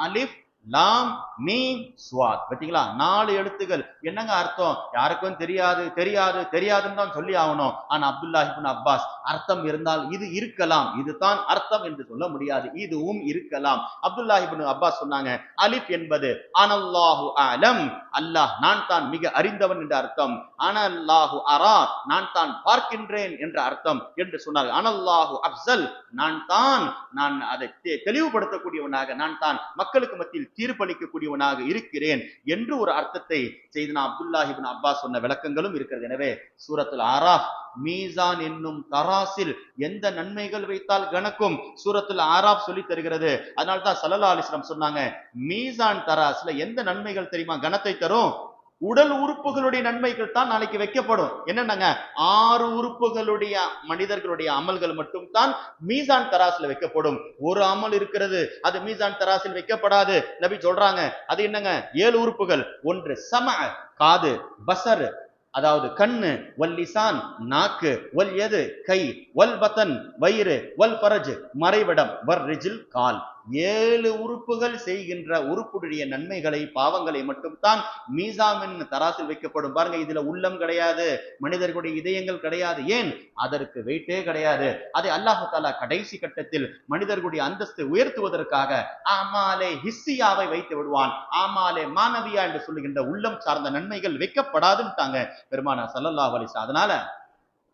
அலிஃப் லாம் மீம் ஸ்வாத், பாத்தீங்களா? 4 எழுத்துகள். என்னங்க அர்த்தம்? யாருக்கும் தெரியாது தெரியாது தெரியாதுன்னு தான் சொல்லி ஆகணும். ஆனா அப்துல்லாஹ் இப்னு அப்பாஸ், அர்த்தம் இருந்தால் இது இருக்கலாம், இதுதான் அர்த்தம் என்று சொல்ல முடியாது, இதுவும் இருக்கலாம். அப்துல்லாஹ் இப்னு அப்பாஸ் சொன்னாங்க, அலிஃப் என்பது அனல்லாஹு அலம், அல்லாஹ் நான் தான் மிக அறிந்தவன் என்ற அர்த்தம். அனல்லாஹு அரா, நான் தான் பார்க்கின்றேன் என்ற அர்த்தம் என்று சொன்னார். அனல்லாஹு அஃஸல், நான் அதை தெளிவுபடுத்தக்கூடியவனாக, நான் தான் மக்களுக்கு மத்தியில் தீர்ப்பளிக்கக்கூடியவனாக இருக்கிறேன் என்று ஒரு அர்த்தத்தை செய்தனா அப்துல்லாஹ் இப்னு அப்பாஸ் சொன்ன விளக்கங்களும் இருக்கிறது. எனவே சூரத்துல் ஆராஃப் மீசான் என்னும் தராசில் எந்த நன்மைகள் வைத்தால் கணக்கும் சூரத்துல் ஆராஃப் சொல்லி தருகிறது. அதனால்தான் ஸல்லல்லாஹு அலைஹி வஸல்லம் சொன்னாங்க, மீசான் தராஸ்ல எந்த நன்மைகள் தெரியுமா கணத்தை தரும்? உடல் உறுப்புகளுடைய நன்மைகள் தான் நாளைக்கு வைக்கப்படும். என்னன்னாங்க, 6 உறுப்புகளுடைய மனிதர்களுடைய அமல்கள் மட்டும் தான் மீசான் தராசில் வைக்கப்படும். ஒரு அமல் இருக்கிறது, அது மீசான் தராசில் வைக்கப்படாது. நபி சொல்றாங்க, அது என்னங்க? 7 உறுப்புகள். ஒன்று சம, காது, பசர் அதாவது கண்ணு, வல் லிசான் நாக்கு, வல் யது கை, வல் பத்தன் வயிறு, வல் ஃபரஜ் மறைவிடம், வர் ரிஜில் கால். 7 உறுப்புகள் செய்கின்ற உறுப்புடைய நன்மைகளை பாவங்களை மட்டும் தான் மீசான் தராசில் வைக்கப்படும். பாருங்க, இதுல உள்ளம் கிடையாது, மனிதர்களுடைய இதயங்கள் கிடையாது. ஏன்? அதற்கு வெயிட்டே கிடையாது. அதை அல்லாஹ் தஆலா கடைசி கட்டத்தில் மனிதர்களுடைய அந்தஸ்தை உயர்த்துவதற்காக ஆமாலே ஹிஸ்ஸியாவை வைத்து விடுவான். ஆமாலே மானவியா என்று சொல்லுகின்ற உள்ளம் சார்ந்த நன்மைகள் வைக்கப்படாதுன்னுட்டாங்க பெருமானார் ஸல்லல்லாஹு அலைஹி வஸல்லம். அதனால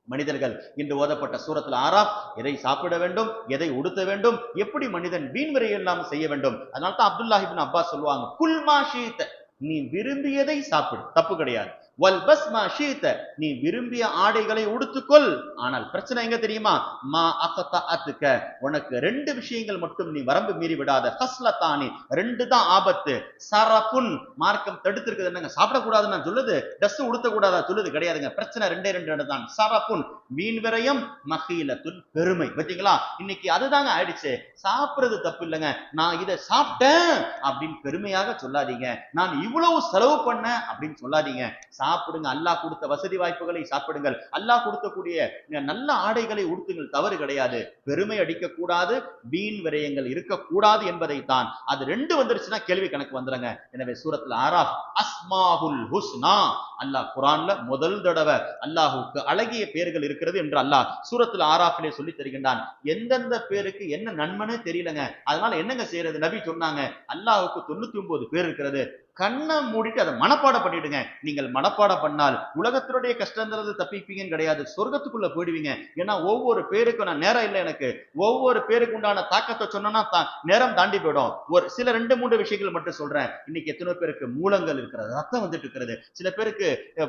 மனிதர்கள் இன்று ஓதப்பட்ட சூரத்துல் ஆராஃப் எதை சாப்பிட வேண்டும், எதை உடுத்த வேண்டும், எப்படி மனிதன் வீண்வரை எல்லாம் செய்ய வேண்டும். அதனால தான் அப்துல்லாஹ் இப்னு அப்பாஸ் சொல்லுவாங்க, குல் மா ஷீத, நீ விரும்பியதை சாப்பிடு, தப்பு கிடையாது. வல்பஸ் மா ஷீத, நீ விரும்பிய ஆடைகளை உடுத்துக்கொள். ஆனால் பிரச்சனை எங்க தெரியுமா? மா அகதஅத்க, உனக்கு ரெண்டு விஷயங்கள் மட்டும் நீ வரம்பு மீறி விடாத. ஹஸ்லத்தானி, ரெண்டு தான் ஆபத்து. சரபுன், மார்க்கம் தடுத்திருக்குது. என்னங்க சாப்பிடக்கூடாதுன்னு நான் சொல்லுது, டஸ்ட் உடுத்த கூடாதா சொல்லுது கிடையாதுங்க. பிரச்சனை ரெண்டே ரெண்டு தான். சரபுன் வீண் விரயம், மஹீலத்துன் பெருமை. பாத்தீங்களா, இன்னைக்கு அதுதாங்க ஆயிடுச்சு. சாப்பிடுறது தப்பு இல்லைங்க, நான் இதை சாப்பிட்டேன் அப்படின்னு பெருமையாக சொல்லாதீங்க. நான் இவ்வளவு செலவு பண்ண அப்படின்னு சொல்லாதீங்க. சாப்பிடுங்க, அல்லாஹ் கொடுத்த வசதி வாய்ப்புகளை சாப்பிடுங்கள், அல்லாஹ் கொடுத்தக்கூடிய நல்ல ஆடைகளை உடுத்துங்கள், தவறு கிடையாது. பெருமை அடிக்க கூடாது, வீண் விரயங்கள் இருக்கக்கூடாது என்பதைத்தான். அது ரெண்டு வந்துருச்சுன்னா கேள்வி கணக்கு வந்துருங்க. எனவே சூரத்துல ஆராஃப் அஸ்மாஹுல் ஹுஸ்னா, அல்லாஹ் குர்ஆன்ல முதல் தடவை அல்லாஹுக்கு அழகிய பேர்கள் இருக்கிறது என்று அல்லாஹ் சூரத்துல ஆராஃபிலே சொல்லி தருகின்றான். எந்தெந்த பேருக்கு என்ன நன்மைன்னு தெரியலங்க, அதனால என்னங்க செய்யறது? நபி சொன்னாங்க, அல்லாஹுக்கு 99 பேர் இருக்கிறது, கண்ணை மூடிட்டு அதை மனப்பாடம் பண்ணிடுங்க. நீங்கள் மனப்பாடம் பண்ணால் உலகத்தினுடைய கஷ்டங்கிறது தப்பிப்பீங்கன்னு கிடையாது, சொர்க்கத்துக்குள்ள போயிடுவீங்க. ஏன்னா ஒவ்வொரு பேருக்கும் நான் நேரம் இல்லை எனக்கு, ஒவ்வொரு பேருக்கு உண்டான தாக்கத்தை சொன்னா நேரம் தாண்டி போயிடும். ஒரு சில 2-3 விஷயங்கள் மட்டும் சொல்றேன். இன்னைக்கு எத்தனை பேருக்கு மூலங்கள் இருக்கிறது, ரத்தம் வந்துட்டு இருக்கிறது, சில பேருக்கு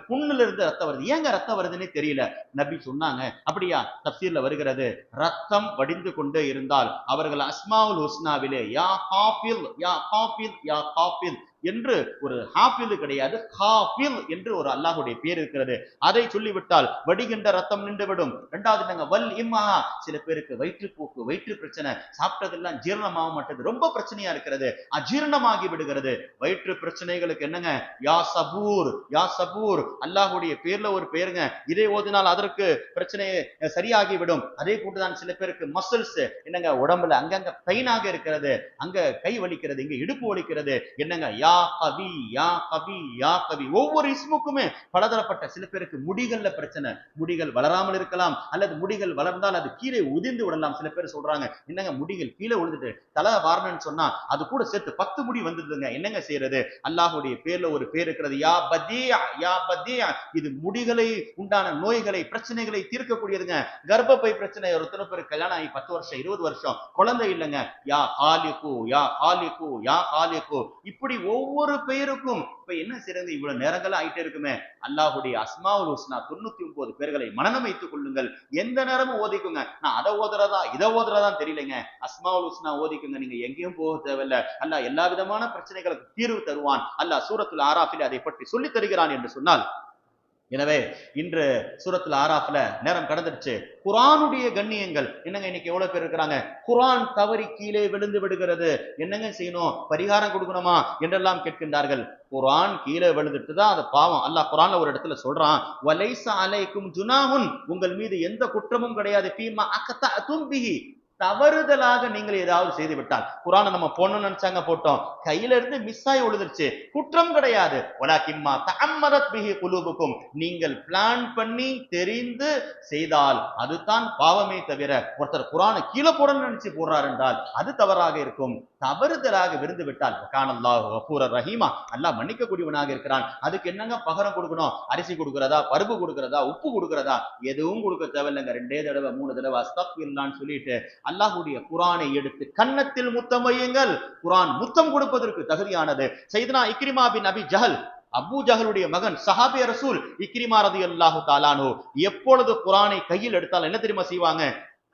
புண்ணுல இருந்து ரத்தம் வருது. ஏங்க ரத்தம் வருதுன்னு தெரியல. நபி சொன்னாங்க, அப்படியா? தப்சீர்ல வருகிறது, ரத்தம் வடிந்து கொண்டே இருந்தால் அவர்கள் அஸ்மாவுல் ஹுஸ்னாவிலே யா ஹாஃபில் யா ஹாஃபில் யா ஹாஃபில் என்று ஒரு ஹாஃபில் கிடையாது, ஹாஃபில் என்று ஒரு அல்லாஹ்வுடைய பேர் இருக்கிறது. அதை சொல்லிவிட்டால் வடிகின்ற ரத்தம் நின்றுவிடும். இரண்டாவது என்னங்க, வல் இம்மா, சில பேருக்கு வயிற்றுப்போக்கு, வயிற்று பிரச்சனை, சாப்பிட்டதெல்லாம் ஜீரணமாக மாட்டது, ரொம்ப பிரச்சனையா இருக்கிறது, அஜீரணமாகி விடுகிறது. வயிற்று பிரச்சனைகளுக்கு என்னங்க, யா சபூர் யா சபூர், அல்லாஹ்வுடைய பேர்ல ஒரு பேருங்க, இதை ஓதினால் அதற்கு பிரச்சனை சரியாகிவிடும். அதே போட்டுதான் சில பேருக்கு மசில்ஸ் என்னங்க, உடம்புல அங்கங்க பெயினாக இருக்கிறது, அங்க கை வலிக்கிறது, இங்க இடுப்பு வலிக்கிறது, என்னங்க யா கவி யா கவி யா கவி. ஒவ்வொரு இஸ்முக்குமே பலதரப்பட்ட. சில பேருக்கு முடிகள்ல பிரச்சனை, முடிகள் வளராமல் இருக்கலாம், அல்லது முடிகள் வளர்ந்தால் அது கீழே உதிர்ந்து விடலாம். சில பேர் சொல்றாங்க, என்னங்க முடிகள் கீழே விழுந்துட்டு தலை வாரணும்னு சொன்னா அது கூட சேர்த்து 10 முடி வந்துடுதுங்க, என்னங்க செய்யறது? அல்லாஹ்வுடைய பேர்ல ஒரு பேர் இருக்கிறது, யா பதியா யா பதியா. இது முடிகளை உண்டான நோய்களை பிரச்சனைகளை தீர்க்கக்கூடியதுங்க. கர்ப்பப்பை பிரச்சனை, ஒருத்தனை பேர் கல்யாணம் ஆகி 10 வருஷம் 20 வருஷம் குழந்தை இல்லைங்க, யா ஹாலிகு யா ஹாலிகு யா ஹாலிகு. இப்படி ஒவ்வொரு பெயருக்கும் இப்ப என்ன செய்யறது? இவ்வளவு நேரங்கள் ஆயிட்டே இருக்குமே. அல்லாஹ்வுடைய அஸ்மாவுல் ஹுஸ்னா 99 பேர்களை மனனம் வைத்துக் கொள்ளுங்கள். எந்த நேரமும் ஓதிக்குங்க. நான் அதை ஓதுறதா இதை ஓதுறதா தெரியலைங்க, அஸ்மாவுல் ஹுஸ்னா ஓதிக்குங்க. நீங்க எங்கேயும் போக தேவையில்லை. அல்லாஹ் எல்லா விதமான பிரச்சனைகளுக்கு தீர்வு தருவான். அல்லாஹ் சூரத்துல் ஆராஃபில் அதை பற்றி சொல்லி தருகிறான் என்று சொன்னால், எனவே இன்று சூரத்துல் ஆராஃப்ல நேரம் கடந்துருச்சு. குர்ஆனுடைய கண்ணியங்கள் என்னங்க, இன்னைக்கு எவ்வளவு பேர் இருக்கிறாங்க, குர்ஆன் தவறி கீழே விழுந்து விடுகிறது, என்னங்க செய்யணும், பரிகாரம் கொடுக்கணுமா என்றெல்லாம் கேட்கின்றார்கள். குர்ஆன் கீழே விழுந்துட்டு தான் அது பாவம். அல்லாஹ் குர்ஆன்ல ஒரு இடத்துல சொல்றான், வலைஸ அலைக்கும் ஜுனாஹுன், உங்கள் மீது எந்த குற்றமும் கிடையாது, ஃபீமா அக்தஅதும் பிஹி, தவறுதலாக நீங்கள் ஏதாவது செய்து விட்டால். குர்ஆனை நம்ம போடணும்னு நினைச்சாங்க, போட்டோம், கையில இருந்து மிஸ் ஆகி விழுந்துருச்சு, குற்றம் கிடையாது. வலாக்கிம்மா தஅம்மரத் பிஹி குலூபுக்கும், நீங்கள் பிளான் பண்ணி தெரிந்து செய்தால் அதுதான் பாவமே தவிர, ஒருத்தர் குர்ஆனை கீழே போடணும்னு நினைச்சு போடுறார் என்றால் அது தவறாக இருக்கும். தவறுதலாக விருந்து விட்டால் கானல்லாஹு கஃபூரர் ரஹீமா, அல்லாஹ் மன்னிக்க கூடியவனாக இருக்கிறான். அதுக்கு என்னங்க பகரம் கொடுக்கணும்? அரிசி கொடுக்கிறதா, பருப்பு கொடுக்கிறதா, உப்பு கொடுக்கிறதா? எதுவும் கொடுக்க தேவையில்லைங்க. 2 தடவை 3 தடவை அஸ்தக்ஃபிருல்லாஹ்னு சொல்லிட்டு அல்லாஹ்வுடைய குர்ஆனை எடுத்து கன்னத்தில் முத்தம் வையுங்கள். குர்ஆன் முத்தம் கொடுப்பதற்கு தகுதியானது. சையதுனா இக்ரிமா பின் அபி ஜஹல், அபூ ஜஹலுடைய மகன், சஹாபிய ரசூல் இக்ரிமா ரலியல்லாஹு தஆலா அன்ஹு, எப்பொழுது குர்ஆனை கையில் எடுத்தால் என்ன தெரியுமா செய்வாங்க?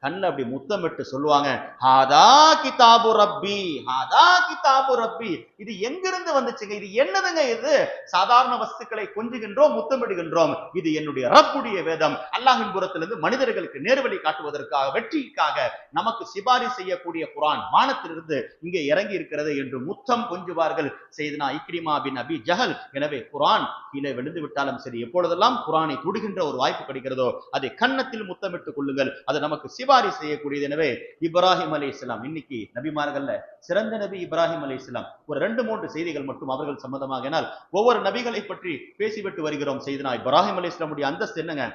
கண்ணை அப்படி முத்தமிட்டு சொல்லுவாங்க, ஹாதா கிதாபு ரப்பி ஹாதா கிதாபு ரப்பி. இது எங்கிருந்து வந்துச்சுங்க? இது என்னதுங்க? இது சாதாரண வஸ்துக்களை கொஞ்சுகின்றோம், முத்தமிடுகின்றோம். இது என்னுடைய ரப்புடைய வேதம், அல்லாஹ்வின் புறத்திலிருந்து மனிதர்களுக்கு நேர்வழி காட்டுவதற்காக, வெற்றிக்காக நமக்கு சிபாரி செய்யக்கூடிய குர்ஆன் வானத்திலிருந்து இங்கே இறங்கி இருக்கிறது என்று முத்தம் கொஞ்சுவார்கள் சையதுனா இக்ரிமா பின் அபி ஜஹல். எனவே குர்ஆன் கீழே விழுந்து விட்டாலும் சரி, எப்பொழுதெல்லாம் குர்ஆனை தொடுகின்ற ஒரு வாய்ப்பு கிடைக்கிறதோ அதை கன்னத்தில் முத்தமிட்டுக் கொள்ளுங்கள். அது நமக்கு சிபாரி செய்யக்கூடியது. எனவே இப்ராஹிம் அலைஹிஸ்ஸலாம், இன்னைக்கு நபிமார்கள்ல சிறந்த நபி இப்ராஹிம் அலைஹிஸ்ஸலாம். ஒரு 2-3 செய்திகள் மட்டும் அவர்கள் சம்பந்தமாக. ஏனால் ஒவ்வொரு நபிகளை பற்றி பேசிவிட்டு வருகிறோம். சையதுனா இப்ராஹிம் அலைஹிஸ்ஸலாமுடைய அந்தஸ்து என்னங்க?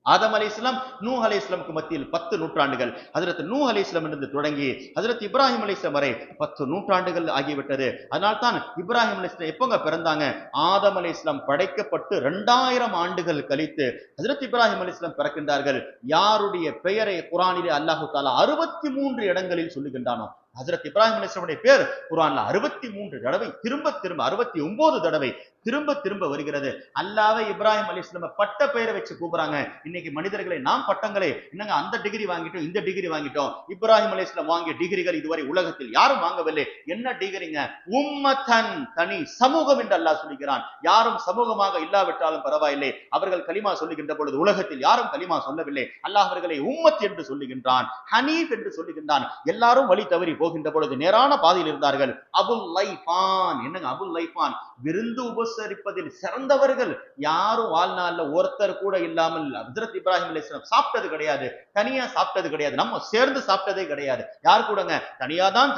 ஆதம் அலைஹிஸ்ஸலாம் நூஹ் அலைஹிஸ்ஸலாமுக்கு மத்தியில் 10 நூற்றாண்டுகள், ஹஜ்ரத் நூஹ் அலைஹிஸ்ஸலாம் இருந்து தொடங்கி ஹஜ்ரத் இப்ராஹிம் அலைஹிஸ்ஸலாம் வரை 10 நூற்றாண்டுகள் ஆகிவிட்டது. அதனால் தான் இப்ராஹிம் அலைஹிஸ்ஸலாம் எப்போங்க பிறந்தாங்க? ஆதம் அலைஹிஸ்ஸலாம் படைக்கப்பட்டு 2000 ஆண்டுகள் கழித்து ஹஜ்ரத் இப்ராஹிம் அலைஹிஸ்ஸலாம் பிறக்கின்றார்கள். யாருடைய பெயரை குர்ஆனிலே அல்லாஹ் தஆலா 63 இடங்களில் சொல்லுகின்றானோ ஹஜ்ரத் இப்ராஹிம் அலைஹிஸ்ஸலாமுடைய பேர் குர்ஆன்ல 63 தடவை திரும்ப 69 தடவை திரும்ப வருகிறது. அல்லாஹ்வை இப்ராஹிம் அலைஹிஸ்ஸலாம் பட்ட பெயரை வச்சு கூப்பிடுறாங்க. இன்னைக்கு மனிதர்களை நாம் பட்டங்களே என்னங்க அந்த டிகிரி வாங்கிட்டோம் இந்த டிகிரி வாங்கிட்டோம். இப்ராஹிம் அலைஹிஸ்ஸலாம் வாங்கிய டிகிரிகள் இதுவரை உலகத்தில் யாரும் வாங்கவில்லை. என்ன டிகிரிங்க? உம்மத்தன், தனி சமூகம் என்று அல்லாஹ் சொல்லுகிறான். யாரும் சமூகமாக இல்லாவிட்டாலும் பரவாயில்லை, அவர்கள் கலிமா சொல்லுகின்ற பொழுது உலகத்தில் யாரும் கலிமா சொல்லவில்லை. அல்லாஹ் அவர்களை உம்மத் என்று சொல்லுகின்றான், ஹனீஃப் என்று சொல்லுகின்றான். எல்லாரும் வழி தவறி போகின்ற பொழுது நேரான பாதையில் இருந்தார்கள். அபுல் லைஃபான், என்னங்க அபுல் லைஃபான், விருந்து உபசரிப்பதில் சிறந்தவர்கள். யாரும் வாழ்நாள்ல ஒருத்தர் கூட இல்லாமல் ஹஜ்ரத் இப்ராஹிம் அலைஹிஸ்ஸலாம் சாப்பிட்டது கிடையாது, தனியா சாப்பிட்டது கிடையாது. நம்ம சேர்ந்து சாப்பிட்டதே கிடையாது. யார் கூடங்க? தனியா தான்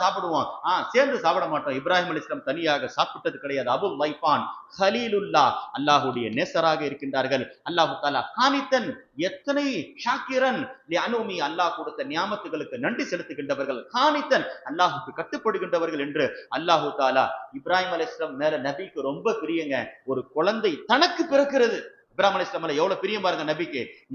சாப்பிடுவோம், சேர்ந்து சாப்பிட மாட்டோம். இப்ராஹிம் அலைஹிஸ்ஸலாம் தனியாக சாப்பிட்டது கிடையாது. அபுல் லைஃபான் ஹலீலுல்லா, அல்லாஹ்வுடைய நேசராக இருக்கின்றார்கள். அல்லாஹ் தஆலா கானித்தன், எத்தனை ஷாக்கிரன் லிஅனுமி, அல்லாஹ் கொடுத்த நியாமத்துகளுக்கு நன்றி செலுத்துகின்றவர்கள், கானித்தன் அல்லாஹ்வுக்கு கட்டுப்படுகின்றவர்கள் என்று அல்லாஹ் தஆலா இப்ராஹிம் அலைஹிஸ்ஸலாம் மேல நபிக்கு ரொம்ப பிரியங்க. ஒரு குழந்தை தனக்கு பிறக்கிறது. இப்ராஹிம் அலைஹிஸ்ஸலாம் மேல எவ்வளவு பிரியம் பாருங்க